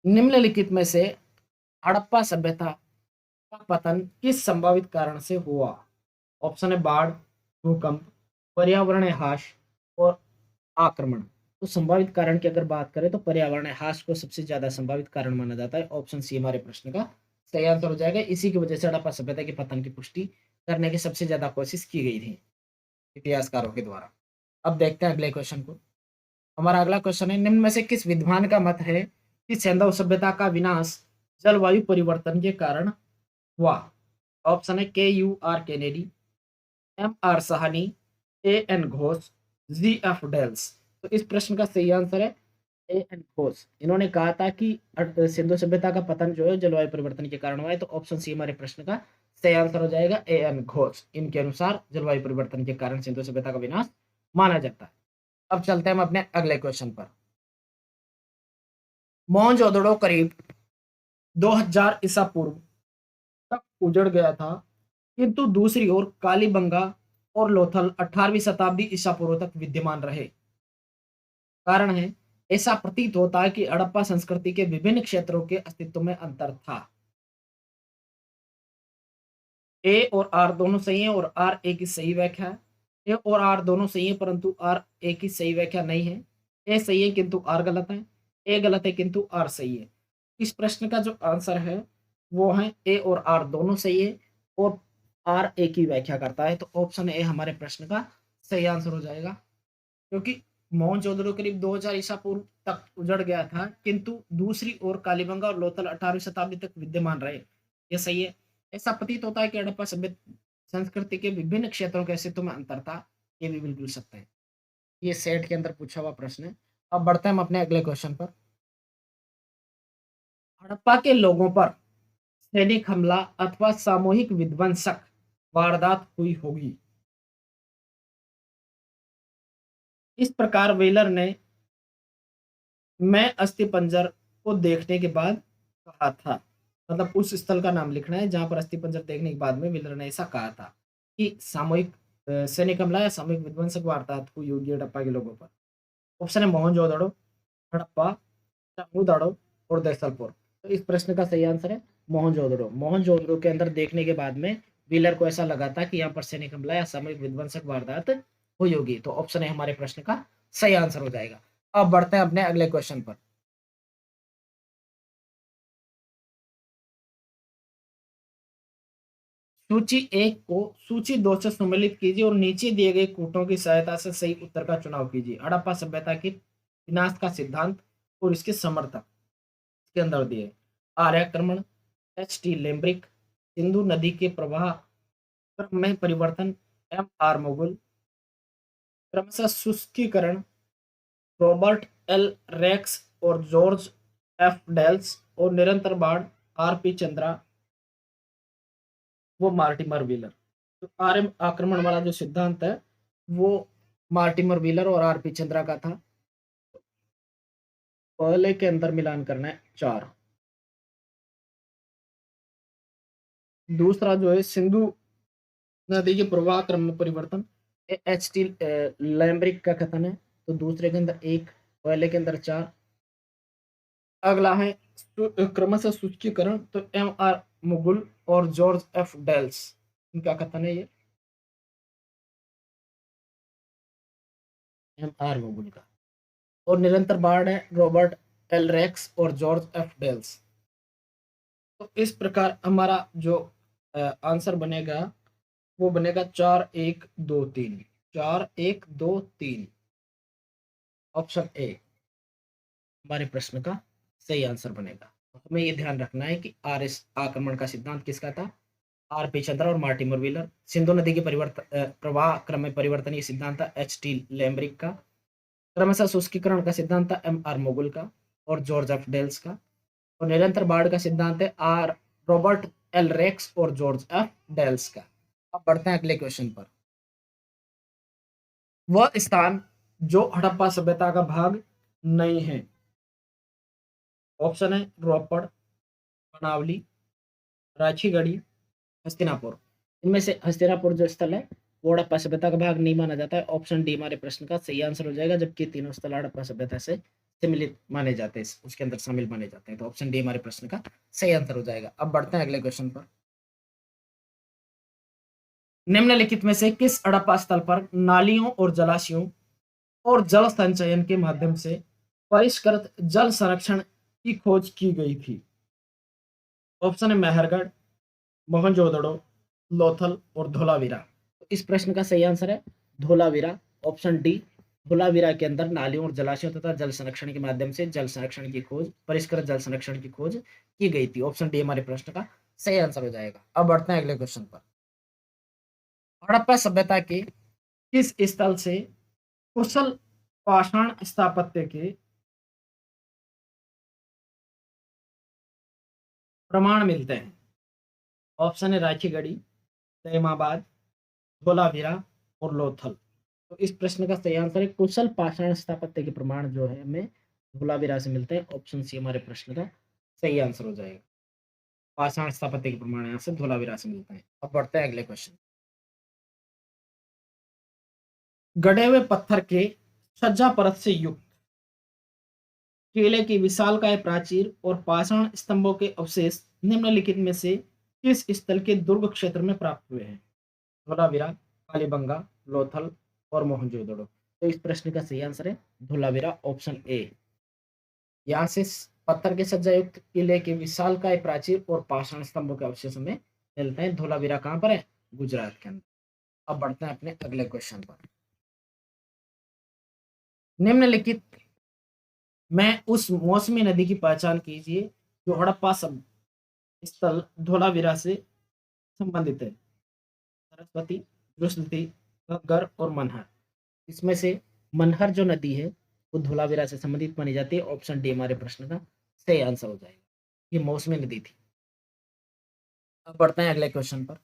निम्नलिखित में से हड़प्पा सभ्यता का पतन किस संभावित कारण से हुआ? ऑप्शन है बाढ़, भूकंप, पर्यावरणीय ह्रास और आक्रमण। तो संभावित कारण की अगर बात करें तो पर्यावरणीय ह्रास को सबसे ज्यादा संभावित कारण माना जाता है। ऑप्शन सी हमारे प्रश्न का सही आंसर हो जाएगा। इसी की वजह से हड़प्पा सभ्यता के पतन की पुष्टि करने की सबसे ज्यादा कोशिश की गई थी इतिहासकारों के द्वारा। अब देखते हैं अगले क्वेश्चन को। हमारा अगला क्वेश्चन है, निम्न में से किस विद्वान का मत है कि सैंधव सभ्यता का विनाश जलवायु परिवर्तन के कारण हुआ? ऑप्शन है KUR Kennedy, MR Sahni, AN Ghosh, GF Dales. तो इस प्रश्न का सही आंसर है AN घोष। इन्होंने कहा था कि सिंधु सभ्यता का पतन जो है जलवायु परिवर्तन के कारण हुआ है। तो ऑप्शन सी हमारे प्रश्न का सही आंसर हो जाएगा AN घोष। इनके अनुसार जलवायु परिवर्तन के कारण सिंधु सभ्यता का विनाश माना जाता है। अब चलते हैं हम अपने अगले क्वेश्चन पर। मोहनजोदड़ो करीब 2000 ईसा पूर्व तक उजड़ गया था, किंतु दूसरी ओर कालीबंगा और लोथल 18वीं शताब्दी ईसा पूर्व तक विद्यमान रहे। कारण है, ऐसा प्रतीत होता है कि हड़प्पा संस्कृति के विभिन्न क्षेत्रों के अस्तित्व में अंतर था। ए और आर दोनों सही है और आर ए की सही व्याख्या है। ए और आर दोनों सही है परंतु आर ए की सही व्याख्या नहीं है। ए सही है किंतु आर गलत है। ए गलत है किंतु आर सही है। इस प्रश्न का जो आंसर है वो है ए और आर दोनों सही है और आर ए की व्याख्या करता है। तो ऑप्शन ए हमारे प्रश्न का सही आंसर हो जाएगा। क्योंकि मोहनजोदड़ो करीब 2000 ईसा पूर्व तक उजड़ गया था, किंतु दूसरी ओर कालीबंगा और लोथल 18वीं शताब्दी तक विद्यमान रहे। ये सही है। ऐसा प्रतीत होता है कि हड़प्पा सभ्य संस्कृति के विभिन्न क्षेत्रों के अस्तित्व में अंतर था। ये भी बिल्कुल सत्य है। ये सेट के अंदर पूछा हुआ प्रश्न है। अब बढ़ते हैं हम अपने अगले क्वेश्चन पर। हड़प्पा के लोगों पर सैनिक हमला अथवा सामूहिक विध्वंसक वारदात हुई होगी। इस प्रकार वेलर ने मैं अस्थिपंजर को देखने के बाद कहा था, मतलब उस स्थल का नाम लिखना है जहां पर अस्थिपंजर देखने के बाद में वेलर ने ऐसा कहा था कि सामूहिक सैनिक हमला या सामूहिक विध्वंसक वारदात हुई होगी हड़प्पा के लोगों पर। ऑप्शन है मोहनजोदड़ो, हड़प्पा, तमिलनाडु और देसलपुर। तो इस प्रश्न का सही आंसर है मोहनजोदड़ो। मोहनजोदड़ो के अंदर देखने के बाद में व्हीलर को ऐसा लगा था कि यहाँ पर सैनिक हमला या सामूहिक विध्वंसक वारदात हुई होगी। तो ऑप्शन है हमारे प्रश्न का सही आंसर हो जाएगा। अब बढ़ते हैं अपने अगले क्वेश्चन पर। सूची एक को सूची दो से सम्मिलित कीजिए और नीचे दिए गए कूटों की सहायता से सही उत्तर का चुनाव कीजिए। हड़प्पा सभ्यता के विनाश का सिद्धांत और इसके समर्थक इसके अंदर दिए। आर्याक्रमण, HT लेम्ब्रिक, सिंधु नदी के प्रवाह क्रम में परिवर्तन, MR मुगल, क्रमशः शुष्कीकरण, रॉबर्ट L रेक्स और जॉर्ज F डेल्स और निरंतर बाढ़ आरपी चंद्रा वो मार्टिमर व्हीलर। तो आर्य आक्रमण वाला जो सिद्धांत है वो मार्टिमर व्हीलर और आरपी चंद्रा का था। पहले के अंदर मिलान करना है 4। दूसरा जो है सिंधु नदी के प्रवाह क्रम में परिवर्तन, एच टी लैम्ब्रिक का कथन है। तो दूसरे के अंदर 1, पहले के अंदर 4। अगला है क्रमशः सूचीकरण, तो एम आर मुगुल और जॉर्ज एफ डेल्स, इनका कथन है ये, एम आर मुगुल का। और निरंतर बाढ़ है रॉबर्ट एल रेक्स और जॉर्ज एफ डेल्स। तो इस प्रकार हमारा जो आंसर बनेगा वो बनेगा 4 1 2 3, 4 1 2 3। ऑप्शन ए हमारे प्रश्न का सही आंसर बनेगा। तो हमें ये ध्यान रखना है कि आर एस आक्रमण का सिद्धांत किसका था, आर पी चंद्रा और मार्टिमर व्हीलर। सिंधु नदी के परिवर्तन प्रवाह क्रम में परिवर्तन ये सिद्धांत था एच टी लैम्ब्रिक का। क्रमशः शुष्कीकरण का सिद्धांत था एम आर मोगुल का और जॉर्ज एफ डेल्स का। और निरंतर बाढ़ का सिद्धांत है आर रॉबर्ट एल रेक्स और जॉर्ज एफ डेल्स का। अब बढ़ते हैं अगले क्वेश्चन पर। वह स्थान जो हड़प्पा सभ्यता का भाग नहीं है। ऑप्शन है रोपड़, मनावली, राखीगढ़ी, हस्तिनापुर। इनमें से हस्तिनापुर जो स्थल है वो हड़प्पा सभ्यता का भाग नहीं माना जाता है। ऑप्शन डी हमारे प्रश्न का सही आंसर हो जाएगा, जबकि तीनों स्थल हड़प्पा सभ्यता से सम्मिलित माने जाते हैं, उसके अंदर शामिल माने जाते हैं। तो ऑप्शन डी हमारे प्रश्न का सही आंसर हो जाएगा। अब बढ़ते हैं अगले क्वेश्चन पर। निम्नलिखित में से किस हड़प्पा स्थल पर नालियों और जलाशयों और जल संचयन के माध्यम से परिष्कृत जल संरक्षण की खोज की गई थी। ऑप्शन है मेहरगढ़, मोहनजोदड़ो, लोथल और धोलावीरा। तो इस प्रश्न का सही आंसर है धोलावीरा, ऑप्शन डी। धोलावीरा के अंदर नालियों और जलाशयों तथा जल संरक्षण के माध्यम से जल संरक्षण की खोज, परिष्कृत जल संरक्षण की खोज की गई थी। ऑप्शन डी हमारे प्रश्न का सही आंसर हो जाएगा। अब बढ़ते हैं अगले क्वेश्चन पर। हड़प्पा सभ्यता के किस स्थल से कुशल पाषाण स्थापत्य के प्रमाण मिलते हैं। ऑप्शन है राखीगढ़ी, तैमाबाद, धोलावीरा और लोथल। तो इस प्रश्न का सही आंसर है कुशल पाषाण स्थापत्य के प्रमाण जो है हमें धोलावीरा से मिलते हैं। ऑप्शन सी हमारे प्रश्न का सही आंसर हो जाएगा। पाषाण स्थापत्य के प्रमाण यहाँ से धोलावीरा से मिलते हैं। अब बढ़ते हैं अगले क्वेश्चन। गढ़े हुए पत्थर के सज्जा परत से युक्त किले की विशालकाय प्राचीर और पाषाण स्तंभों के अवशेष निम्नलिखित में से किस स्थल के दुर्ग क्षेत्र में प्राप्त हुए हैं। धोलावीरा, कालीबंगा, लोथल और मोहनजोदड़ो। तो इस प्रश्न का सही आंसर है धोलावीरा, ऑप्शन ए। यहाँ से पत्थर के सज्जा युक्त किले के विशालकाय प्राचीर और पाषाण स्तंभों के अवशेष हमें मिलते हैं। धोलावीरा कहाँ पर है, गुजरात के अंदर। अब बढ़ते हैं अपने अगले क्वेश्चन पर। निम्नलिखित में उस मौसमी नदी की पहचान कीजिए जो हड़प्पा सब स्थल धोलावीरा से संबंधित है। सरस्वती, बृहस्पति, घग्गर और मनहर। इसमें से मनहर जो नदी है वो धोलावीरा से संबंधित मानी जाती है। ऑप्शन डी हमारे प्रश्न का सही आंसर हो जाएगा, ये मौसमी नदी थी। अब बढ़ते हैं अगले क्वेश्चन पर।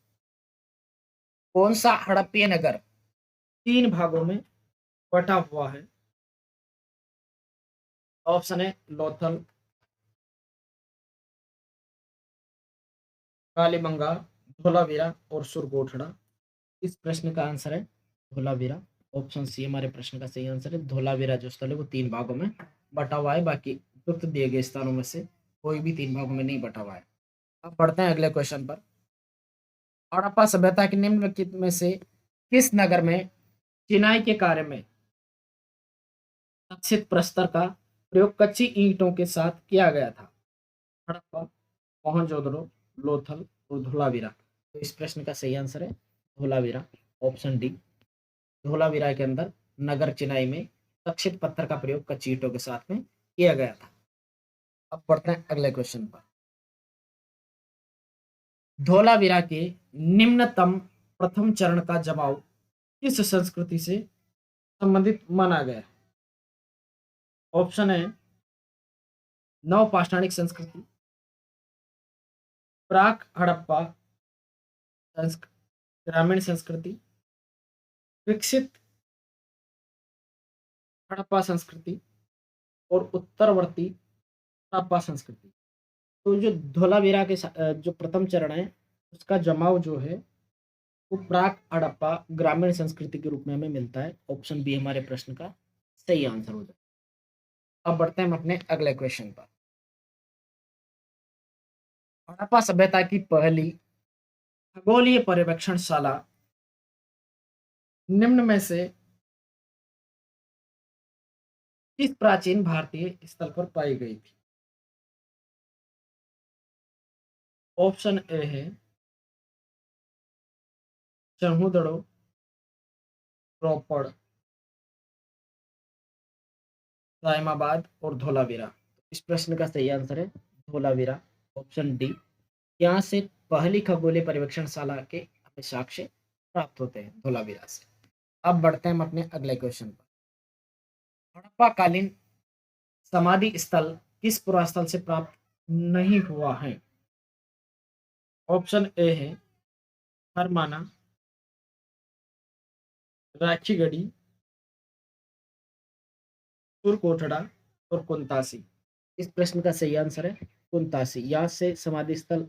कौन सा हड़प्पीय नगर 3 भागों में बटा हुआ है। ऑप्शन है लोथल, कालीबंगा, धोलावीरा और सुरकोटड़ा। इस प्रश्न का आंसर है धोलावीरा, ऑप्शन सी हमारे प्रश्न का सही आंसर है। धोलावीरा जो स्थल है वो 3 भागों में बटा हुआ है, बाकी उपयुक्त दिए गए स्थानों में से कोई भी 3 भागों में नहीं बटा हुआ है। अब बढ़ते हैं अगले क्वेश्चन पर। हड़प्पा सभ्यता के निम्नलिखित में से किस नगर में चिनाई के कार्य में लक्षित प्रस्तर का प्रयोग कच्ची ईंटों के साथ किया गया था। हड़प्पा, मोहनजोदड़ो, लोथल और धोलावीरा। तो इस प्रश्न का सही आंसर है धोलावीरा, ऑप्शन डी। धोलावीरा के अंदर नगर चिनाई में लक्षित पत्थर का प्रयोग कच्ची ईंटों के साथ में किया गया था। अब बढ़ते हैं अगले क्वेश्चन पर। धोलावीरा के निम्नतम प्रथम चरण का जमाव किस संस्कृति से संबंधित माना गया। ऑप्शन है नव पाषाणिक संस्कृति, प्राक हड़प्पा ग्रामीण संस्कृति, विकसित हड़प्पा संस्कृति और उत्तरवर्ती हड़प्पा संस्कृति। तो जो धोलावीरा के जो प्रथम चरण है उसका जमाव जो है वो प्राक हड़प्पा ग्रामीण संस्कृति के रूप में हमें मिलता है। ऑप्शन बी हमारे प्रश्न का सही आंसर हो जाए। अब बढ़ते हैं हम अपने अगले क्वेश्चन पर। हड़प्पा सभ्यता की पहली खगोलीय पर्यवेक्षणशाला निम्न में से किस प्राचीन भारतीय स्थल पर पाई गई थी? ऑप्शन ए है चंहुदड़ो, रोपड़, साइमाबाद और धोलावीरा। इस प्रश्न का सही आंसर है धोलावीरा, ऑप्शन डी। यहाँ से पहली खगोलीय पर्यवेक्षणशाला के हमें साक्ष्य प्राप्त होते हैं धोलावीरा से। अब बढ़ते हैं हम अपने अगले क्वेश्चन पर। हड़प्पा कालीन समाधि स्थल किस पुरास्थल से प्राप्त नहीं हुआ है? ऑप्शन ए है हरमाना, राखीगढ़ी, सुरकोटड़ा और कुंतासी। इस प्रश्न का सही आंसर है कुंतासी। यहाँ से समाधि स्थल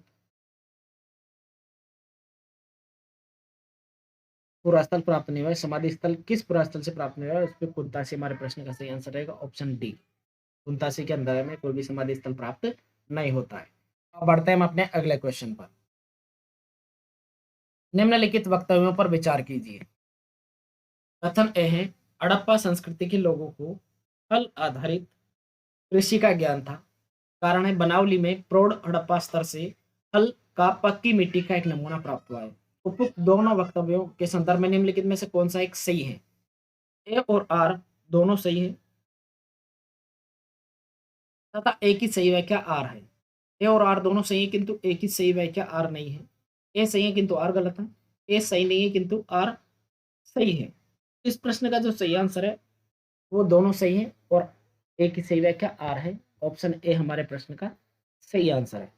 पुरास्थल प्राप्त नहीं हुआ है। समाधि स्थल किस पुरास्थल से प्राप्त नहीं हुआ है, उस पर कुंतासी हमारे प्रश्न का सही आंसर रहेगा, ऑप्शन डी। कुंतासी के अंदर में कोई भी समाधि स्थल प्राप्त नहीं होता है। अब बढ़ते हैं हम अपने अगले क्वेश्चन पर। निम्नलिखित वक्तव्यों पर विचार कीजिए। कथन ए है हड़प्पा संस्कृति के लोगों को हल आधारित कृषि का ज्ञान था। कारण है बनावली में प्रौढ़ हड़प्पा स्तर से हल का पक्की मिट्टी का एक नमूना प्राप्त हुआ है। उपयुक्त दोनों वक्तव्यों के संदर्भ में निम्नलिखित में से कौन सा एक सही है? ए और आर दोनों सही है तथा एक ही सही व्याख्या आर है। ए और आर दोनों सही है किंतु एक ही सही व्याख्या आर नहीं है। ए सही है किंतु आर गलत है। ए सही नहीं है किंतु आर सही है। इस प्रश्न का जो सही आंसर है वो दोनों सही है और एक ही सही व्याख्या आर है। ऑप्शन ए हमारे प्रश्न का सही आंसर है।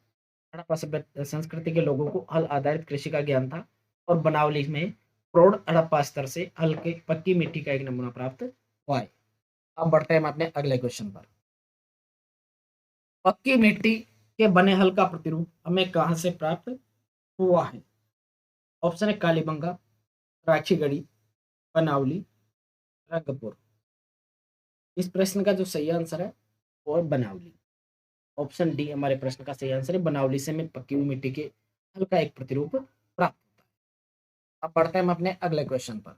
हड़प्पा सभ्यता संस्कृति के लोगों को हल आधारित कृषि का ज्ञान था और बनावली में प्रौढ़ हड़प्पा स्तर से हल्के पक्की मिट्टी का एक नमूना प्राप्त हुआ है। अब बढ़ते हैं हम अपने अगले क्वेश्चन पर। पक्की मिट्टी के बने हल का प्रतिरूप हमें कहां से प्राप्त हुआ है? ऑप्शन है कालीबंगा, राखीगढ़ी, बनावली, रंगपुर। इस प्रश्न का जो सही आंसर है वो है बनावली। ऑप्शन डी हमारे प्रश्न का सही आंसर है। बनावली से हमें पक्की हुई मिट्टी के हल का एक प्रतिरूप प्राप्त होता है। अब बढ़ते हैं हम अपने अगले क्वेश्चन पर।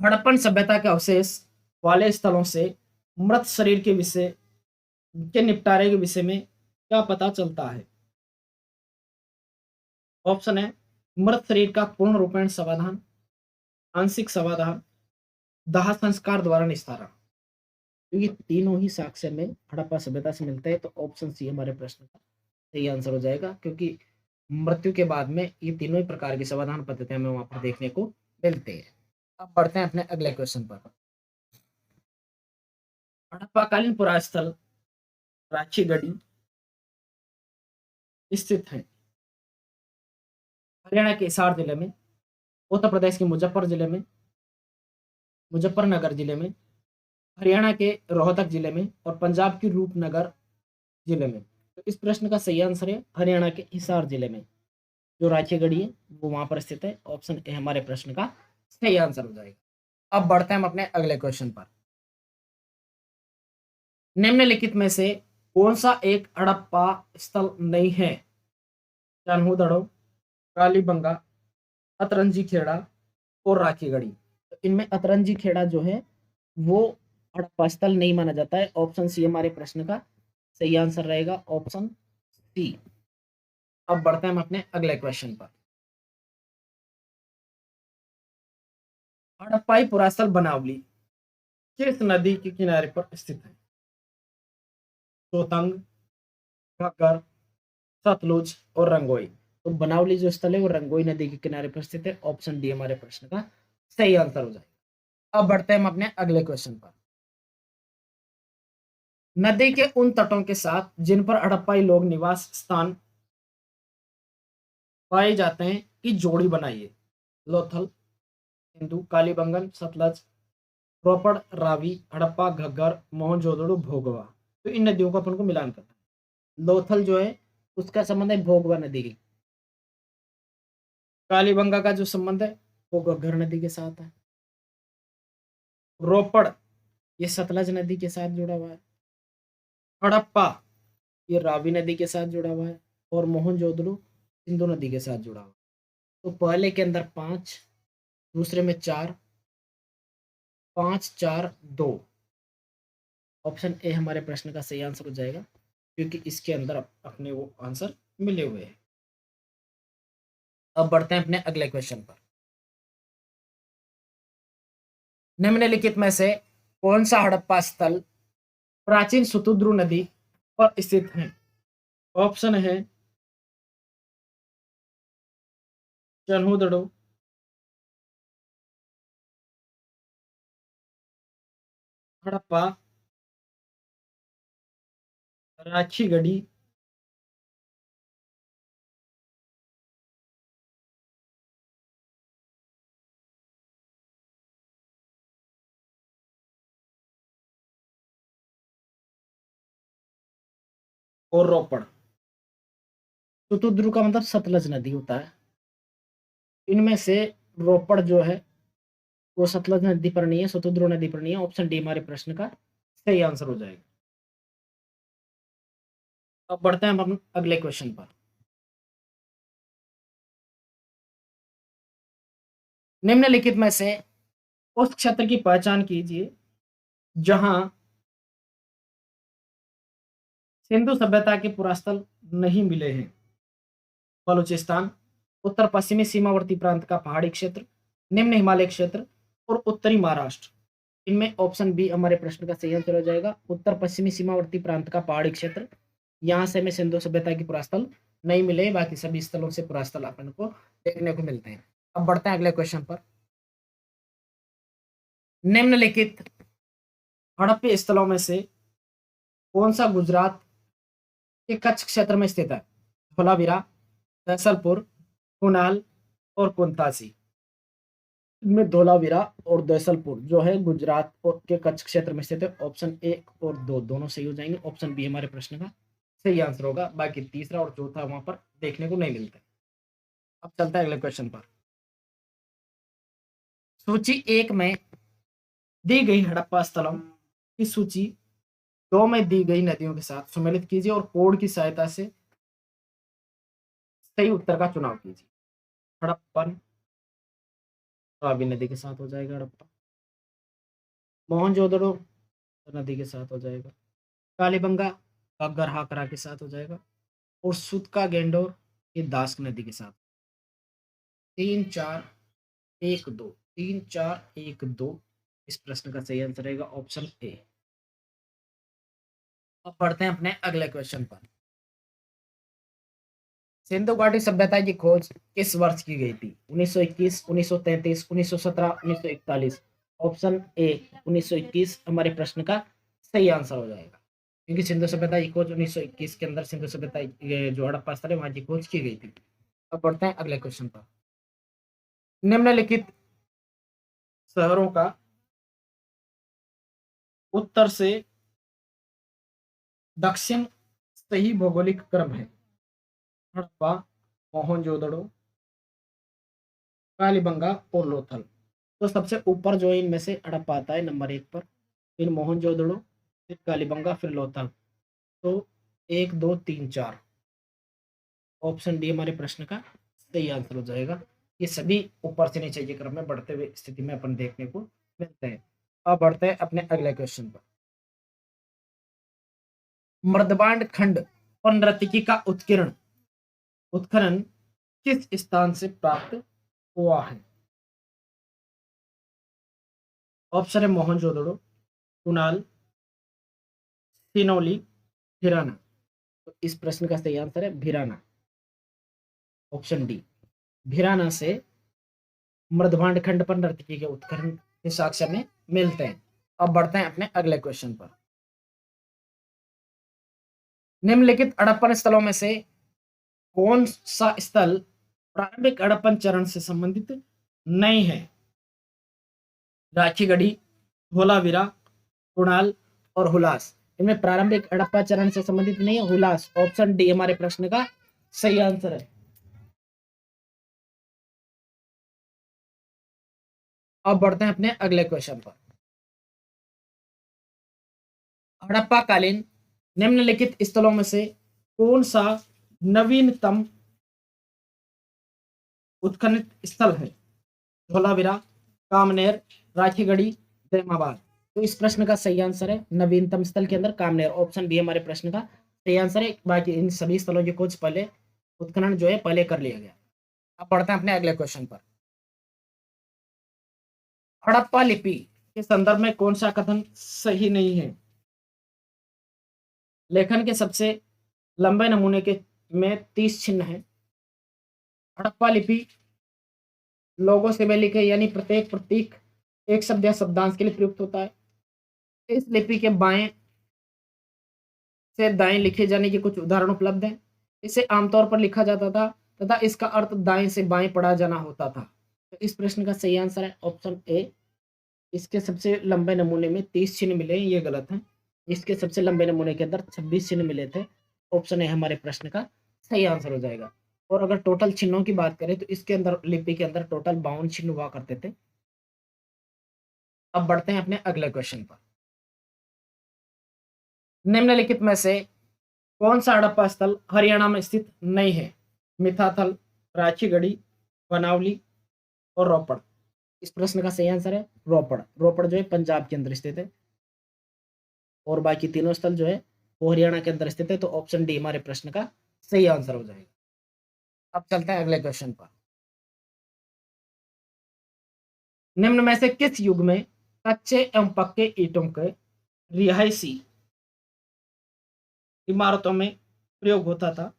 हड़प्पन सभ्यता के अवशेष वाले स्थलों से मृत शरीर के विषय के निपटारे के विषय में क्या पता चलता है? ऑप्शन है मृत शरीर का पूर्ण रूपेण समाधान, आंशिक समाधान, दाह संस्कार द्वारा निस्तारण। तो ये तीनों ही साक्ष्य में हड़प्पा सभ्यता से मिलते हैं। तो ऑप्शन सी हमारे प्रश्न का सही आंसर हो जाएगा क्योंकि मृत्यु के बाद में ये तीनों ही प्रकार की समाधान पद्धतियां हमें वहां पर देखने को मिलते हैं। अब बढ़ते हैं अपने अगले क्वेश्चन पर। हड़प्पाकालीन पुरास्थल राखीगढ़ी स्थित है हरियाणा के हिसार जिले में, उत्तर प्रदेश के मुजफ्फरनगर जिले में, हरियाणा के रोहतक जिले में और पंजाब के रूपनगर जिले में। तो इस प्रश्न का सही आंसर है हरियाणा के हिसार जिले में जो राखीगढ़ी है वो वहां पर स्थित है। ऑप्शन ए हमारे प्रश्न का सही आंसर हो जाएगा। अब बढ़ते हैं हम अपने अगले क्वेश्चन पर। निम्नलिखित में से कौन सा एक हड़प्पा स्थल नहीं है? चान्होदड़ो, कालीबंगा, अतरंजी खेड़ा और राखीगढ़ी। तो इनमें अतरंजी खेड़ा जो है वो हड़प्पा स्थल नहीं माना जाता है। ऑप्शन सी हमारे प्रश्न का सही आंसर रहेगा, ऑप्शन सी। अब बढ़ते हैं हम अपने अगले क्वेश्चन पर। हड़प्पाई पुरास्थल बनावली किस नदी के किनारे पर स्थित है? चोतंग, घग्गर, सतलुज और रंगोई। तो बनावली जो स्थल है वो रंगोई नदी के किनारे पर स्थित है। ऑप्शन डी हमारे प्रश्न का सही आंसर हो जाएगा। अब बढ़ते हैं हम अपने अगले क्वेश्चन पर। नदी के उन तटों के साथ जिन पर हड़प्पाई लोग निवास स्थान पाए जाते हैं की जोड़ी बनाइए। लोथल, सिंधु, कालीबंगन, सतलज, रोपड़, रावी, हड़प्पा, घग्गर, मोहनजोदड़ो, भोगवा। तो इन नदियों का अपन को मिलान करना है। लोथल जो है उसका संबंध है भोगवा नदी की। कालीबंगा का जो संबंध है वो घग्गर नदी के साथ है। रोपड़ ये सतलज नदी के साथ जुड़ा हुआ है। हड़प्पा ये रावी नदी के साथ जुड़ा हुआ है। और मोहनजोदड़ो सिंधु नदी के साथ जुड़ा हुआ है। तो पहले के अंदर 5, दूसरे में 4, 5, 4, 2। ऑप्शन ए हमारे प्रश्न का सही आंसर हो जाएगा, क्योंकि इसके अंदर अपने वो आंसर मिले हुए हैं। अब बढ़ते हैं अपने अगले क्वेश्चन पर। निम्नलिखित में से कौन सा हड़प्पा स्थल प्राचीन सुतुद्रु नदी पर स्थित है? ऑप्शन है चन्हुदड़ो, हड़प्पा, राखीगढ़ी, और रोपड़। सुतुद्रु का मतलब सतलज नदी होता है। इनमें से रोपड़ जो है वो सतलज नदी पर नहीं है, सतुद्रु नदी पर नहीं है। ऑप्शन डी हमारे प्रश्न का सही आंसर हो जाएगा। अब बढ़ते हैं हम अपने अगले क्वेश्चन पर। निम्नलिखित में से उस क्षेत्र की पहचान कीजिए जहां सिंधु सभ्यता के पुरास्थल नहीं मिले हैं। बलूचिस्तान, उत्तर पश्चिमी सीमावर्ती प्रांत का पहाड़ी क्षेत्र, निम्न हिमालय क्षेत्र और उत्तरी महाराष्ट्र। इनमें ऑप्शन बी हमारे प्रश्न का सही आंसर हो जाएगा। उत्तर पश्चिमी सीमावर्ती प्रांत का पहाड़ी क्षेत्र, यहाँ से हमें सिंधु सभ्यता की पुरास्थल नहीं मिले, बाकी सभी स्थलों से पुरास्थल अपन को देखने को मिलते हैं। अब बढ़ते हैं अगले क्वेश्चन पर। निम्नलिखित हड़प्पा स्थलों में से कौन सा गुजरात के कच्छ क्षेत्र में स्थित है? धोलावीरा, जैसलपुर, कुनाल और कुंतासी। इनमें धोलावीरा और जैसलपुर जो है गुजरात के कच्छ क्षेत्र में स्थित है। ऑप्शन ए और दो दोनों सही हो जाएंगे। ऑप्शन बी हमारे प्रश्न का सही आंसर होगा, बाकी तीसरा और चौथा वहां पर देखने को नहीं मिलता। अब चलता है अगले क्वेश्चन पर। सूची 1 में दी गई हड़प्पा स्थलों की सूची 2 में दी गई नदियों के साथ सम्मिलित कीजिए और कोड की सहायता से सही उत्तर का चुनाव कीजिए। हड़प्पन रावी नदी के साथ हो जाएगा हड़प्पा। मोहनजोदड़ो नदी के साथ हो जाएगा। कालीबंगा घग्गर हाकरा के साथ हो जाएगा। और सुतका गेंडोर ये दास्क नदी के साथ। 3, 4, 1, 2, 3, 4, 1, 2। इस प्रश्न का सही आंसर रहेगा ऑप्शन ए। अब बढ़ते हैं अपने अगले क्वेश्चन पर। सिंधु घाटी सभ्यता की खोज किस वर्ष की गई थी? 1921, 1933, 1917, 1941। ऑप्शन ए 1921 हमारे प्रश्न का सही आंसर हो जाएगा, क्योंकि सिंधु सभ्यता की खोज 1921 के अंदर सिंधु सभ्यता जो हड़प्पा स्थल है वहां की खोज की गई थी। अब बढ़ते हैं अगले क्वेश्चन पर। निम्नलिखित शहरों का उत्तर से दक्षिण सही भौगोलिक क्रम है। हड़प्पा, मोहनजोदड़ो, कालीबंगा और लोथल। तो सबसे ऊपर जो इनमें से हड़प्पा आता है नंबर 1 पर, फिर मोहनजोदड़ो, फिर कालीबंगा, फिर लोथल। तो 1, 2, 3, 4। ऑप्शन डी हमारे प्रश्न का सही आंसर हो जाएगा। ये सभी ऊपर से नीचे के क्रम में बढ़ते हुए स्थिति में अपन देखने को मिलते हैं। अब बढ़ते हैं अपने अगले क्वेश्चन पर। मर्दबांड खंड और नर्तकी का उत्खनन किस स्थान से प्राप्त हुआ है? ऑप्शन है मोहनजोदड़ो, कुणाल, सिनौली, भिराना। तो इस प्रश्न का सही आंसर है भिराना। ऑप्शन डी भिराना से मर्दभांड खंड पर नर्तकी के उत्खनन के साक्ष्य में मिलते हैं। अब बढ़ते हैं अपने अगले क्वेश्चन पर। निम्नलिखित हड़प्पन स्थलों में से कौन सा स्थल प्रारंभिक हड़प्पन चरण से संबंधित नहीं है? राखीगढ़ी, धोलावीरा, कुणाल और हुलास। इनमें प्रारंभिक हड़प्पा चरण से संबंधित नहीं है, हुलास। ऑप्शन डी हमारे प्रश्न का सही आंसर है। अब बढ़ते हैं अपने अगले क्वेश्चन पर। हड़प्पा कालीन निम्नलिखित स्थलों में से कौन सा नवीनतम उत्खनन स्थल है? धोलावीरा, कामनेर, राखीगढ़ी, जैमाबाद। तो इस प्रश्न का सही आंसर है नवीनतम स्थल के अंदर कामनेर। ऑप्शन बी हमारे प्रश्न का सही आंसर है। बाकी इन सभी स्थलों की खोज पहले उत्खनन जो है पहले कर लिया गया। अब बढ़ते हैं अपने अगले क्वेश्चन पर। हड़प्पा लिपि के संदर्भ में कौन सा कथन सही नहीं है? लेखन के सबसे लंबे नमूने के में 30 चिन्ह है। हड़प्पा लिपि लोगों से लिखे यानी प्रत्येक प्रतीक एक शब्द या शब्दांश के लिए प्रयुक्त होता है। इस लिपि के बाएं से दाएं लिखे जाने के कुछ उदाहरण उपलब्ध हैं। इसे आमतौर पर लिखा जाता था तथा इसका अर्थ दाएं से बाएं पढ़ा जाना होता था। तो इस प्रश्न का सही आंसर है ऑप्शन ए। इसके सबसे लंबे नमूने में 30 चिन्ह मिले, ये गलत है। इसके सबसे लंबे नमूने के अंदर 26 चिन्ह मिले थे। ऑप्शन ए हमारे प्रश्न का सही आंसर हो जाएगा। और अगर टोटल चिन्हों की बात करें तो इसके अंदर लिपि के अंदर टोटल 52 चिन्ह हुआ करते थे। अब बढ़ते हैं अपने अगले क्वेश्चन पर। निम्नलिखित में से कौन सा हड़प्पा स्थल हरियाणा में स्थित नहीं है? मिथाथल, राखीगढ़ी, बनावली और रोपड़। इस प्रश्न का सही आंसर है रोपड़। रोपड़ जो है पंजाब के अंदर स्थित है और बाकी तीनों स्थल जो है वो हरियाणा के अंदर स्थित है। तो ऑप्शन डी हमारे प्रश्न का सही आंसर हो जाएगा। अब चलते हैं अगले क्वेश्चन पर। निम्न में से किस युग में कच्चे एवं पक्के ईंटों के रिहायशी इमारतों में प्रयोग होता था?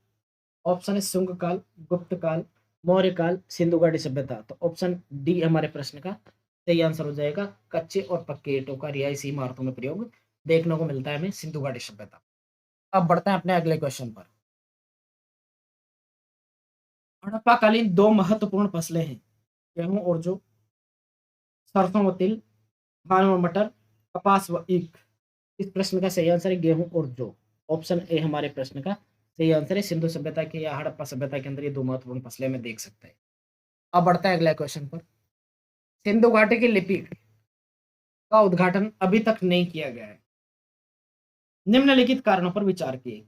ऑप्शन है शुंग काल, गुप्त काल, मौर्य काल, सिंधु घाटी सभ्यता। तो ऑप्शन डी हमारे प्रश्न का सही आंसर हो जाएगा। कच्चे और पक्के ईंटों का रिहायशी इमारतों में प्रयोग देखने को मिलता है हमें सिंधु घाटी सभ्यता। अब बढ़ते हैं अपने अगले क्वेश्चन पर। हड़प्पा कालीन दो महत्वपूर्ण फसलें हैं, गेहूं और जौ, सरसों व तिल, धान और मटर, कपास व ईख। इस प्रश्न का सही आंसर है गेहूं और जौ। ऑप्शन ए हमारे प्रश्न का सही आंसर है। सिंधु सभ्यता के या हड़प्पा सभ्यता के अंदर ये दो महत्वपूर्ण फसलें में देख सकते हैं। अब बढ़ते हैं अगले क्वेश्चन पर। सिंधु घाटी की लिपि का उद्घाटन अभी तक नहीं किया गया है। निम्नलिखित कारणों पर विचार किए।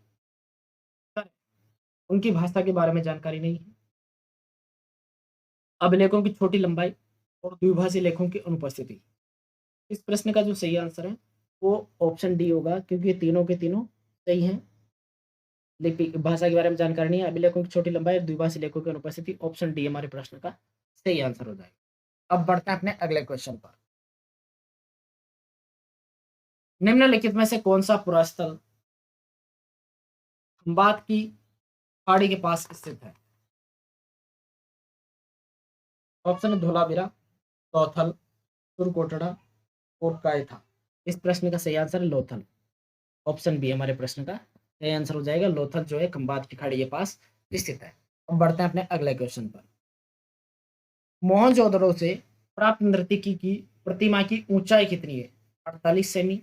उनकी भाषा के बारे में जानकारी नहीं है, अभिलेखों की छोटी लंबाई और द्विभाषी लेखों की अनुपस्थिति। इस प्रश्न का जो सही आंसर है वो ऑप्शन डी होगा, क्योंकि ये तीनों के तीनों सही हैं। लिपि भाषा के बारे में जानकारी नहीं है, अभिलेखों की छोटी लंबाई और द्विभाषी लेखों की अनुपस्थिति। ऑप्शन डी हमारे प्रश्न का सही आंसर हो जाएगा। अब बढ़ते हैं अपने अगले क्वेश्चन पर। निम्नलिखित में से कौन सा पुरास्थल खंबात की खाड़ी के पास स्थित है? ऑप्शन है धोलावीरा, लोथल, तुरकोटड़ा और कायथा। इस प्रश्न का सही आंसर है लोथल। ऑप्शन बी हमारे प्रश्न का सही आंसर हो जाएगा। लोथल जो है खंबात की खाड़ी के पास स्थित है। अब बढ़ते हैं अपने अगले क्वेश्चन पर। मोहनजोदड़ो से प्राप्त नर्तकी की प्रतिमा की ऊंचाई कितनी है? 48 सेमी,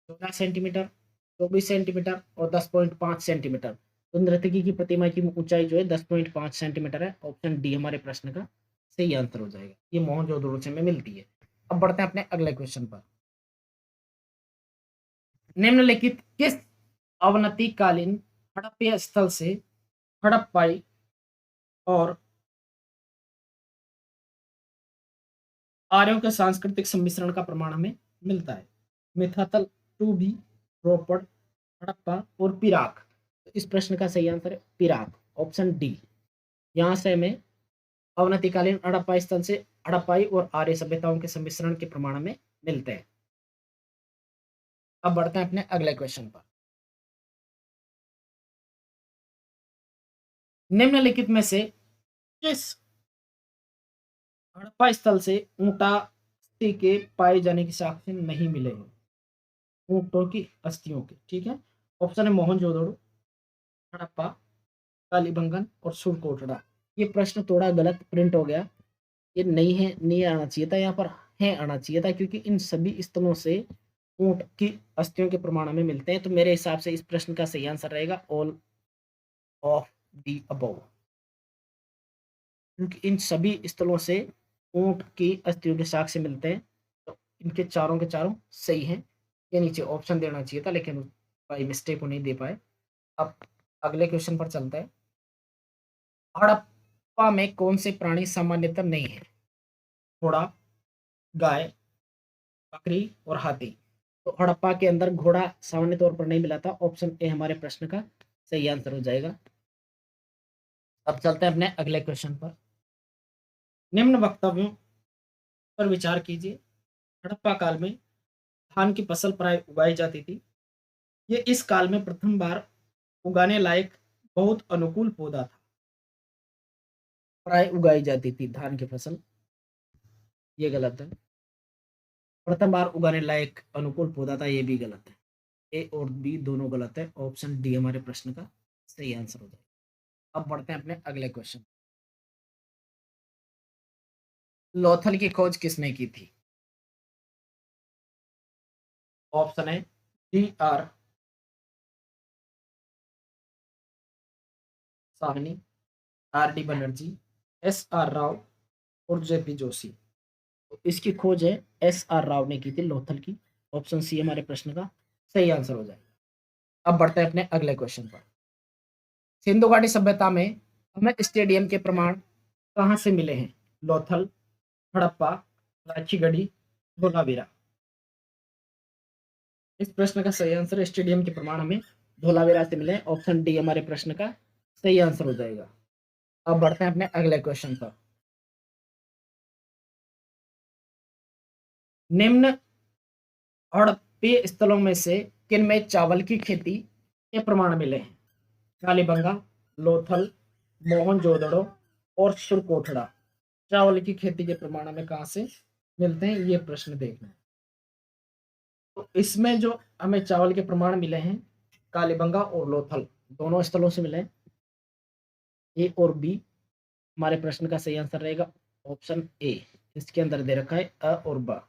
14 सेंटीमीटर, 24 सेंटीमीटर और 10.5 सेंटीमीटर। तो नर्तकी की प्रतिमा की ऊंचाई जो है 10.5 सेंटीमीटर है। ऑप्शन डी हमारे प्रश्न का सही आंसर हो जाएगा। ये मोहनजोदड़ो से में मिलती है। अब बढ़ते हैं अपने अगले क्वेश्चन पर। निम्नलिखित किस अवनतिकालीन हड़प्पीय स्थल से हड़प्पाई और आर्यों के सांस्कृतिक सम्मिश्रण का प्रमाण हमें मिलता है? मिथातल, टूबी, रोपड़, हड़प्पा और पिराक। इस प्रश्न का सही आंसर है पिराक। Option D. यहाँ से हमें अवनतिकालीन हड़प्पा स्थल से हड़प्पाई और आर्य सभ्यताओं के सम्मिश्रण के प्रमाण में मिलते हैं। अब बढ़ते हैं अपने अगले क्वेश्चन पर। निम्नलिखित में से किस हड़प्पा स्थल से ऊंटा अस्थि के पाए जाने के साक्ष्य नहीं मिले हैं? ऊंटों की अस्थियों के, ठीक है। ऑप्शन है मोहनजोदड़ो, हड़प्पा, कालीबंगन और सुरकोटड़ा। ये प्रश्न थोड़ा गलत प्रिंट हो गया। ये नहीं है, नहीं आना चाहिए था, यहाँ पर है आना चाहिए था, क्योंकि इन सभी स्थलों से ऊँट की अस्थियों के प्रमाण हमें मिलते हैं। तो मेरे हिसाब से इस प्रश्न का सही आंसर रहेगा ऑल ऑफ द अबव, क्योंकि इन सभी स्थलों से ऊँट की अस्थियों के साक्ष्य मिलते हैं। तो इनके चारों के चारों सही हैं। ये नीचे ऑप्शन देना चाहिए था, लेकिन बाई मिस्टेक वो नहीं दे पाए। अब अगले क्वेश्चन पर चलते हैं। हड़प्पा में कौन से प्राणी सामान्यतः नहीं है? घोड़ा, गाय, बकरी और हाथी। तो हड़प्पा के अंदर घोड़ा सामान्य तौर पर नहीं मिला था। ऑप्शन ए हमारे प्रश्न का सही आंसर हो जाएगा। अब चलते हैं अपने अगले क्वेश्चन पर। निम्न वक्तव्यों पर विचार कीजिए। हड़प्पा काल में धान की फसल प्राय उगाई जाती थी। ये इस काल में प्रथम बार उगाने लायक बहुत अनुकूल पौधा था। प्राय उगाई जाती थी धान की फसल, ये गलत है। प्रथम बार उगाने लायक अनुकूल पौधा था, ये भी गलत है। ए और बी दोनों गलत है। ऑप्शन डी हमारे प्रश्न का सही आंसर हो जाएगा। अब बढ़ते हैं अपने अगले क्वेश्चन। लोथल की खोज किसने की थी? ऑप्शन है D R Sahni, are D Banerjee, S R Rao और जेपी जोशी। तो इसकी खोज है एस आर राव ने की थी लोथल की। ऑप्शन सी हमारे प्रश्न का सही आंसर हो जाएगा। अब बढ़ते हैं अपने अगले क्वेश्चन पर। सिंधु घाटी सभ्यता में हमें स्टेडियम के प्रमाण कहाँ से मिले हैं? लोथल, हड़प्पा, लाचीगढ़ी, धोलावीरा। इस प्रश्न का सही आंसर स्टेडियम के प्रमाण हमें धोलावीरा से मिले। ऑप्शन डी हमारे प्रश्न का सही आंसर हो जाएगा। अब बढ़ते हैं अपने अगले क्वेश्चन पर। निम्न हड़प्पीय स्थलों में से किन में चावल की खेती के प्रमाण मिले हैं? कालीबंगा, लोथल, मोहनजोदड़ो और सुरकोटड़ा। चावल की खेती के प्रमाण हमें कहाँ से मिलते हैं, ये प्रश्न देखना है। तो इसमें जो हमें चावल के प्रमाण मिले हैं, कालीबंगा और लोथल दोनों स्थलों से मिले हैं। ए और बी हमारे प्रश्न का सही आंसर रहेगा। ऑप्शन ए इसके अंदर दे रखा है अ और ब।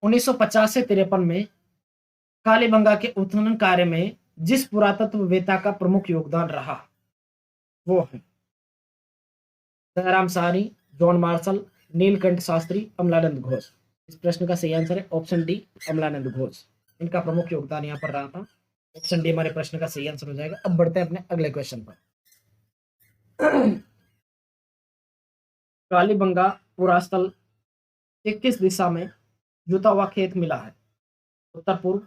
उन्नीस सौ पचास से 53 में कालीबंगा के उत्खनन कार्य में जिस पुरातत्ववेत्ता का प्रमुख योगदान रहा, वो है दयाराम साहनी, जॉन मार्शल, नीलकंठ शास्त्री, अमलानंद घोष। इस प्रश्न का सही आंसर है ऑप्शन डी अमलानंद घोष। इनका प्रमुख योगदान यहाँ पर रहा था। ऑप्शन डी हमारे प्रश्न का सही आंसर हो जाएगा। अब बढ़ते हैं अपने अगले क्वेश्चन पर। कालीबंगा पुरास्थल के किस दिशा में जुता हुआ खेत मिला है? उत्तर पूर्व,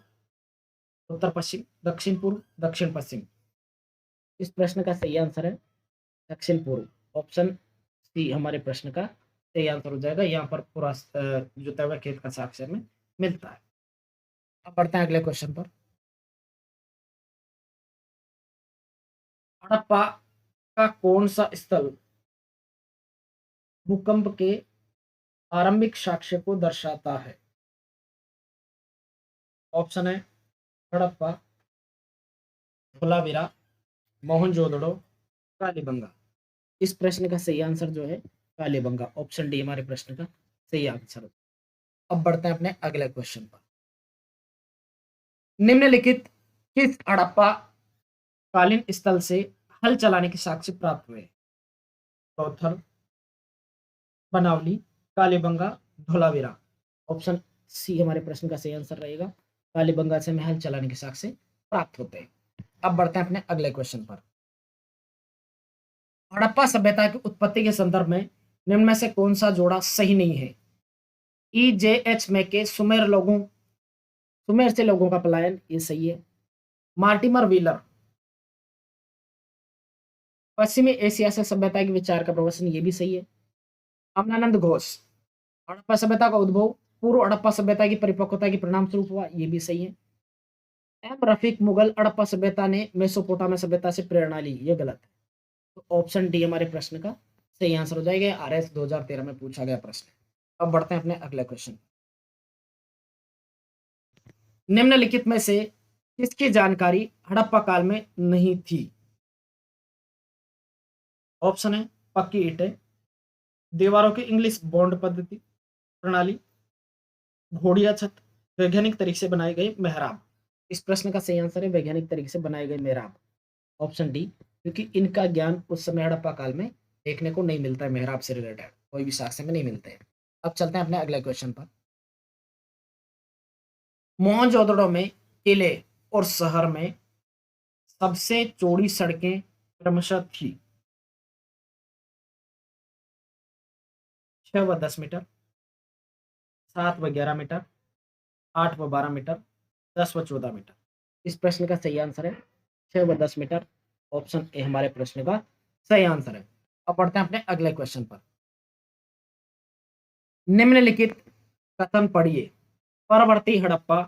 उत्तर पश्चिम, दक्षिण पूर्व, दक्षिण पश्चिम। इस प्रश्न का सही आंसर है दक्षिण पूर्व। ऑप्शन सी हमारे प्रश्न का सही आंसर हो जाएगा। यहाँ पर पूरा जुता हुआ खेत का साक्ष्य में मिलता है। अब बढ़ते हैं अगले क्वेश्चन पर। हड़प्पा का कौन सा स्थल भूकंप के आरंभिक साक्ष्य को दर्शाता है? ऑप्शन है हड़प्पा, धोलावीरा, मोहनजोदड़ो, कालीबंगा। इस प्रश्न का सही आंसर जो है कालीबंगा। ऑप्शन डी हमारे प्रश्न का सही आंसर। अब बढ़ते हैं अपने अगले क्वेश्चन पर। निम्नलिखित किस हड़प्पा कालीन स्थल से हल चलाने के साक्ष्य प्राप्त हुए? लोथल, बनावली, कालीबंगा, धोलावीरा। ऑप्शन सी हमारे प्रश्न का सही आंसर रहेगा। कालीबंगा से हमें हल चलाने के साक्ष्य प्राप्त होते हैं। अब बढ़ते हैं अपने अगले क्वेश्चन पर। हड़प्पा सभ्यता की उत्पत्ति के संदर्भ में निम्न में से कौन सा जोड़ा सही नहीं है? ई जे एच में के सुमेर से लोगों का पलायन, ये सही है। मार्टिमर व्हीलर पश्चिमी एशिया से सभ्यता के विचार का प्रवचन, ये भी सही है। अमलानंद घोष हड़प्पा सभ्यता का उद्भव पूर्व हड़प्पा सभ्यता की परिपक्वता के परिणाम स्वरूप हुआ, ये भी सही है। एम रफीक मुगल हड़प्पा सभ्यता ने मेसोपोटामिया सभ्यता से प्रेरणा ली, ये गलत है। तो ऑप्शन डी हमारे प्रश्न का सही आंसर हो जाएगा। आरएस 2013 में पूछा गया प्रश्न। अब बढ़ते हैं अपने अगले क्वेश्चन। निम्नलिखित में से किसकी जानकारी हड़प्पा काल में नहीं थी? ऑप्शन है पक्की ईंटें, दीवारों की इंग्लिश बॉन्ड पद्धति प्रणाली, घोड़िया छत, वैज्ञानिक तरीके से बनाए गए मेहराब। इस प्रश्न का सही आंसर है वैज्ञानिक तरीके से बनाए गए मेहराब, ऑप्शन डी। क्योंकि इनका ज्ञान उस समय हड़प्पा काल में देखने को नहीं मिलता है, मेहराब से रिलेटेड कोई भी साक्ष्य में नहीं मिलते हैं। अब चलते हैं अपने अगले क्वेश्चन पर। मोहनजोदड़ो में किले और शहर में सबसे चौड़ी सड़कें क्रमशः थी? 6 व 10 मीटर, 7 व 11 मीटर, 8 व 12 मीटर, 10 व 14 मीटर। इस प्रश्न का सही आंसर है 6 व 10 मीटर, ऑप्शन ए हमारे प्रश्न का सही आंसर है। अब बढ़ते हैं अपने अगले क्वेश्चन पर। निम्नलिखित कथन पढ़िए। परवर्ती हड़प्पा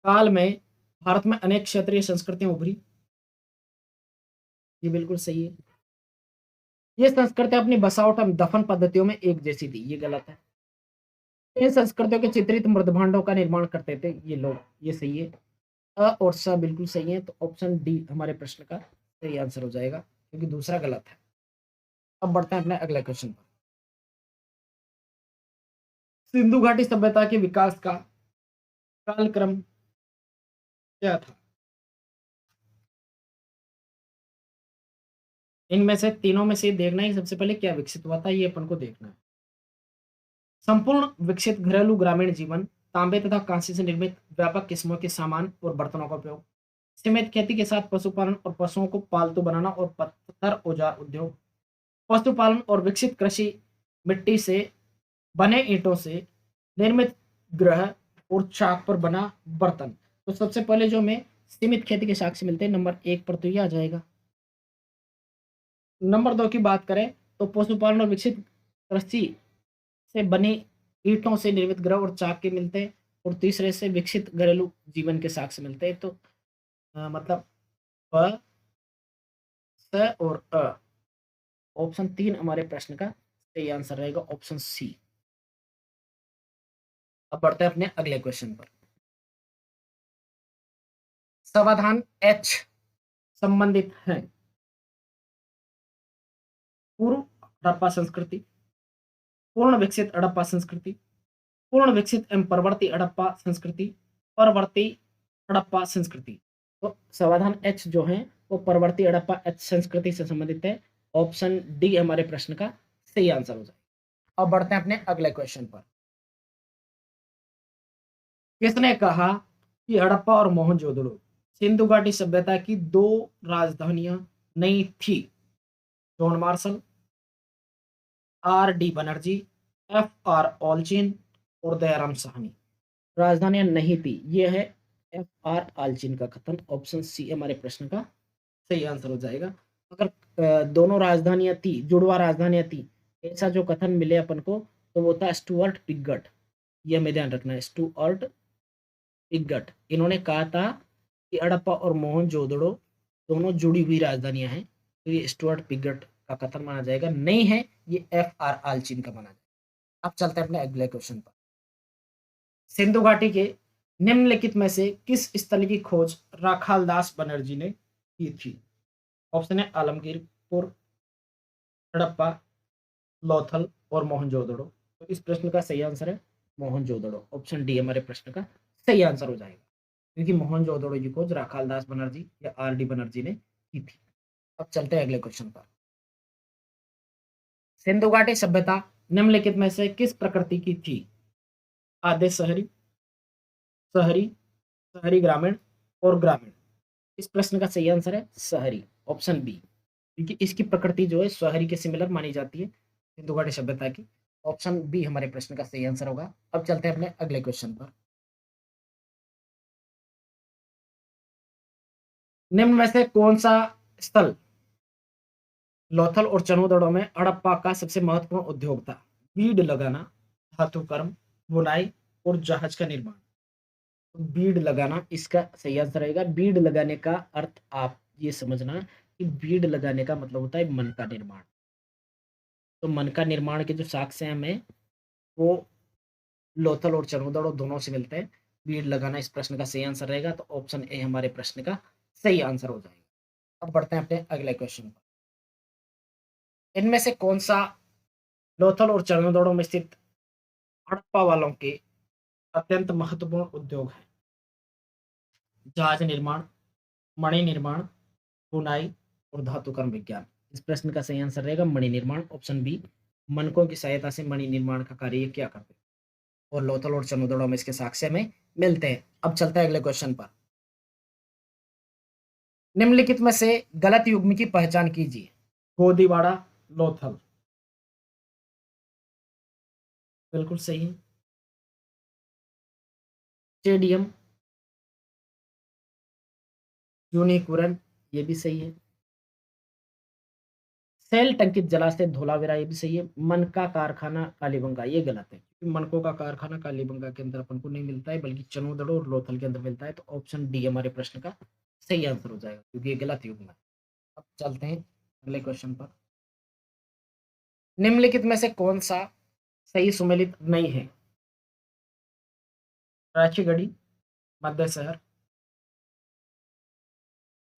काल में भारत में अनेक क्षेत्रीय संस्कृतियां उभरी। ये बिल्कुल सही है। ये संस्कृतियां अपनी बसावट और दफन पद्धतियों में एक जैसी थी। ये गलत है। इन संस्कृतियों के चित्रित मृदभांडों का निर्माण करते थे ये लोग। ये सही है। अ और स बिल्कुल सही है, तो ऑप्शन डी हमारे प्रश्न का सही आंसर हो जाएगा, क्योंकि दूसरा गलत है। अब बढ़ते हैं अपने अगले क्वेश्चन पर। सिंधु घाटी सभ्यता के विकास का कालक्रम क्या था? इनमें से तीनों में से देखना है सबसे पहले क्या विकसित हुआ था, ये अपन को देखना है। संपूर्ण विकसित घरेलू ग्रामीण जीवन, तांबे तथा कांसे से निर्मित व्यापक किस्मों के सामान और बर्तनों का उपयोग, सीमित खेती के साथ पशुपालन और पशुओं को पालतू बनाना और पत्थर औजार उद्योग, पशुपालन और विकसित कृषि, मिट्टी से बने ईंटों से निर्मित ग्रह और चाक पर बना बर्तन। तो सबसे पहले जो हमें सीमित खेती के साक्ष्य मिलते हैं, नंबर 1 पर तो ये आ जाएगा। नंबर 2 की बात करें तो पशुपालन और विकसित कृषि से बने ईंटों से निर्मित ग्रह और चाक के मिलते हैं, और तीसरे से विकसित घरेलू जीवन के साक्ष्य मिलते हैं। तो मतलब प, स और अ, ऑप्शन 3 हमारे प्रश्न का सही आंसर रहेगा, ऑप्शन सी। अब बढ़ते हैं अपने अगले क्वेश्चन पर। समाधान एच संबंधित है पूर्व हड़प्पा संस्कृति, पूर्ण विकसित हड़प्पा संस्कृति, पूर्ण विकसित एवं परवर्ती हड़प्पा संस्कृति, परवर्ती हड़प्पा संस्कृति। तो समाधान एच जो है वो परवर्ती हड़प्पा एच संस्कृति से संबंधित है, ऑप्शन डी हमारे प्रश्न का सही आंसर हो जाएगा। अब बढ़ते हैं अपने अगले क्वेश्चन पर। किसने कहा कि हड़प्पा और मोहनजोदड़ो सिंधु घाटी सभ्यता की दो राजधानियां नहीं थी? John Marshall, R D Banerji, F R Allchin और दयाराम साहनी। राजधानियां नहीं थी, ये है एफ आर आलचिन का कथन, ऑप्शन सी हमारे प्रश्न का सही आंसर हो जाएगा। अगर दोनों राजधानियां थी, जुड़वा राजधानियां थी, ऐसा जो कथन मिले अपन को, तो वो था स्टुअर्ट पिगट। ये हमें ध्यान रखना है, स्टुअर्ट पिगट। इन्होंने कहा था कि हड़प्पा और मोहनजोदड़ो दोनों जुड़ी हुई राजधानियां हैं, तो ये स्टुअर्ट पिगट का कथन माना जाएगा। नहीं है, ये एफ आर आलचिन का माना जाएगा। अब चलते हैं अपने अगले क्वेश्चन पर। सिंधु घाटी के निम्नलिखित में से किस स्थल की खोज राखालदास बनर्जी ने की थी? ऑप्शन है आलमगीरपुर, हड़प्पा, लोथल और मोहनजोदड़ो। तो इस प्रश्न का सही आंसर है मोहनजोदड़ो, ऑप्शन डी हमारे प्रश्न का सही आंसर हो जाएगा, क्योंकि मोहनजोदड़ो की खोज राखालदास बनर्जी या आर डी बनर्जी ने की थी। अब चलते हैं अगले क्वेश्चन पर। सिंधु घाटी सभ्यता निम्नलिखित में से किस प्रकृति की थी? आधे शहरी, शहरी, शहरी ग्रामीण और ग्रामीण। इस प्रश्न का सही आंसर है शहरी, ऑप्शन बी, क्योंकि इसकी प्रकृति जो है शहरी के सिमिलर मानी जाती है सिंधु घाटी सभ्यता की। ऑप्शन बी हमारे प्रश्न का सही आंसर होगा। अब चलते हैं अपने अगले क्वेश्चन पर। निम्न में से कौन सा स्थल लोथल और चनोदड़ो में हड़प्पा का सबसे महत्वपूर्ण उद्योग था? बीड लगाना, धातु कर्म, बुनाई और जहाज का निर्माण। बीड लगाना इसका सही आंसर रहेगा। बीड लगाने का अर्थ आप ये समझना कि बीड़ लगाने का मतलब होता है मन का निर्माण। तो मन का निर्माण के जो साक्ष्य हैं हमें, वो लोथल और चनोदड़ो दोनों से मिलते हैं। बीड़ लगाना इस प्रश्न का सही आंसर रहेगा, तो ऑप्शन ए हमारे प्रश्न का सही आंसर हो जाएगा। अब बढ़ते हैं अपने अगले क्वेश्चन पर। इनमें से कौन सा लोथल और चनोदड़ो में स्थित हड़प्पा वालों के अत्यंत महत्वपूर्ण उद्योग है? जहाज निर्माण, मणि निर्माण, बुनाई और धातुकर्म विज्ञान। इस प्रश्न का सही आंसर रहेगा मणि निर्माण, ऑप्शन बी। मनकों की सहायता से मणि निर्माण का कार्य ये क्या करते हैं? और लोथल और चनोदड़ो में इसके साक्ष्य में मिलते हैं। अब चलते हैं अगले क्वेश्चन पर। निम्नलिखित में से गलत युग्म की पहचान कीजिए। गोदीवाड़ा, लोथल। बिल्कुल सही है। स्टेडियम, यूनिकुरन, ये भी सही है। सेल टंकित जलाशय धोलावीरा, ये भी सही है। मन का कारखाना कालीबंगा, ये गलत है क्योंकि मनकों का कारखाना कालीबंगा के अंदर अपन को नहीं मिलता है, बल्कि चनोदड़ो और लोथल के अंदर मिलता है। तो ऑप्शन डी हमारे प्रश्न का सही आंसर हो जाएगा, क्योंकि ये गलत युग्म है। अब चलते हैं अगले क्वेश्चन पर। निम्नलिखित में से कौन सा सही सुमेलित नहीं है? रांची, मध्य शहर,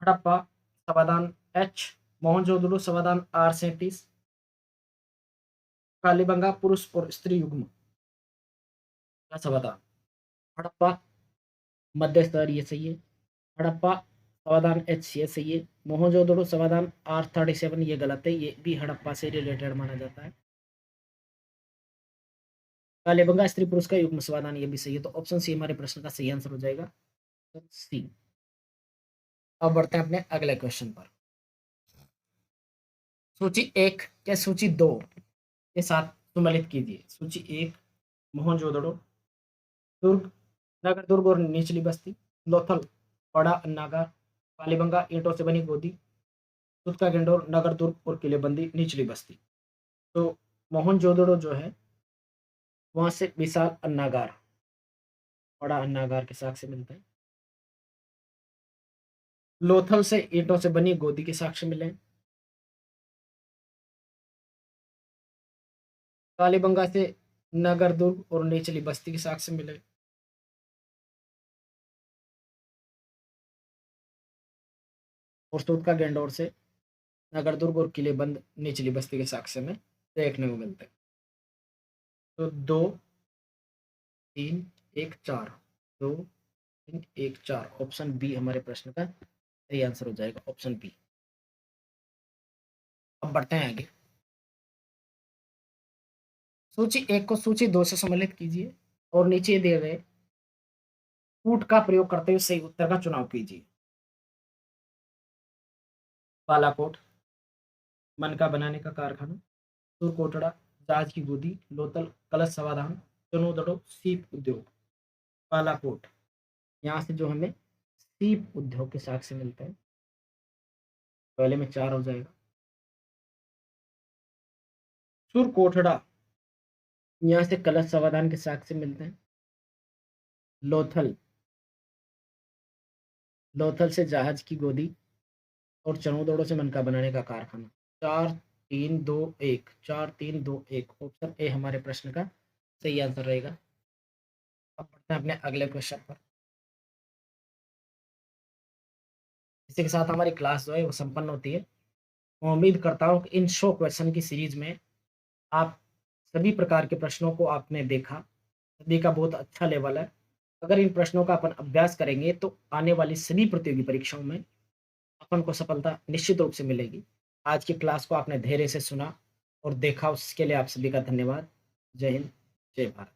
हड़प्पा समाधान एच, मोहनजोदड़ो समाधान R37, कालीबंगा पुरुष और स्त्री युग्म का समाधान। हड़प्पा मध्य शहर, ये सही है। हड़प्पा समाधान एच, ये सही है। मोहनजोदड़ो समाधान R37, ये गलत है, ये भी हड़प्पा से रिलेटेड माना जाता है। कालीबंगा स्त्री पुरुष का युग्म समाधान, ये भी सही है। तो ऑप्शन सी हमारे प्रश्न का सही आंसर हो जाएगा, सी। अब बढ़ते हैं अपने अगले क्वेश्चन पर। सूची 1 या सूची 2 के साथ सम्मिलित कीजिए। सूची 1 मोहनजोदड़ो, दुर्ग, नगर दुर्ग और निचली बस्ती, लोथल बड़ा अन्नागार, कालीबंगा ईंटों से बनी गोदी, सुतका गेंडोर नगर दुर्ग और किलेबंदी निचली बस्ती। तो मोहनजोदड़ो जो है वहां से विशाल अन्नागार, बड़ा अन्नागार के साक्ष्य मिलते हैं। लोथल से ईंटों से बनी गोदी के साक्ष्य मिले। कालीबंगा से नगर दुर्ग और निचली बस्ती के साक्ष्य मिले। और सूत का गेंडोर से नगर दुर्ग और किलेबंद निचली बस्ती के साक्ष्य में देखने को मिलते हैं। तो 2 3 1 4, 2 3 1 4, ऑप्शन बी हमारे प्रश्न का सही आंसर हो जाएगा, ऑप्शन बी। अब बढ़ते हैं आगे। सूची 1 को सूची 2 से सम्मिलित कीजिए और नीचे दिए गए कूट का प्रयोग करते हुए सही उत्तर का चुनाव कीजिए। बालाकोट, मन का बनाने का कारखाना, सुरकोटड़ा, जहाज की गोदी, लोतल कलश समाधान, चनोदड़ो सीप उद्योग। बालाकोट, यहाँ से जो हमें सीप उद्योग के साक्ष्य मिलते हैं, पहले में 4 हो जाएगा। सुरकोटड़ा, यहाँ से कलश समाधान के साक्ष्य मिलते हैं। लोथल, लोथल से जहाज की गोदी और चनोदड़ो से मनका बनाने का कारखाना। 4 3 2 1, 4 3 2 1, ऑप्शन ए हमारे प्रश्न का सही आंसर रहेगा। अब बढ़ते हैं अपने अगले क्वेश्चन पर। इसी के साथ हमारी क्लास जो है वो संपन्न होती है। मैं उम्मीद करता हूँ कि इन 100 क्वेश्चन की सीरीज में आप सभी प्रकार के प्रश्नों को आपने देखा, सभी का बहुत अच्छा लेवल है। अगर इन प्रश्नों का अपन अभ्यास करेंगे तो आने वाली सभी प्रतियोगी परीक्षाओं में अपन को सफलता निश्चित रूप से मिलेगी। आज की क्लास को आपने धैर्य से सुना और देखा, उसके लिए आप सभी का धन्यवाद। जय हिंद, जय भारत।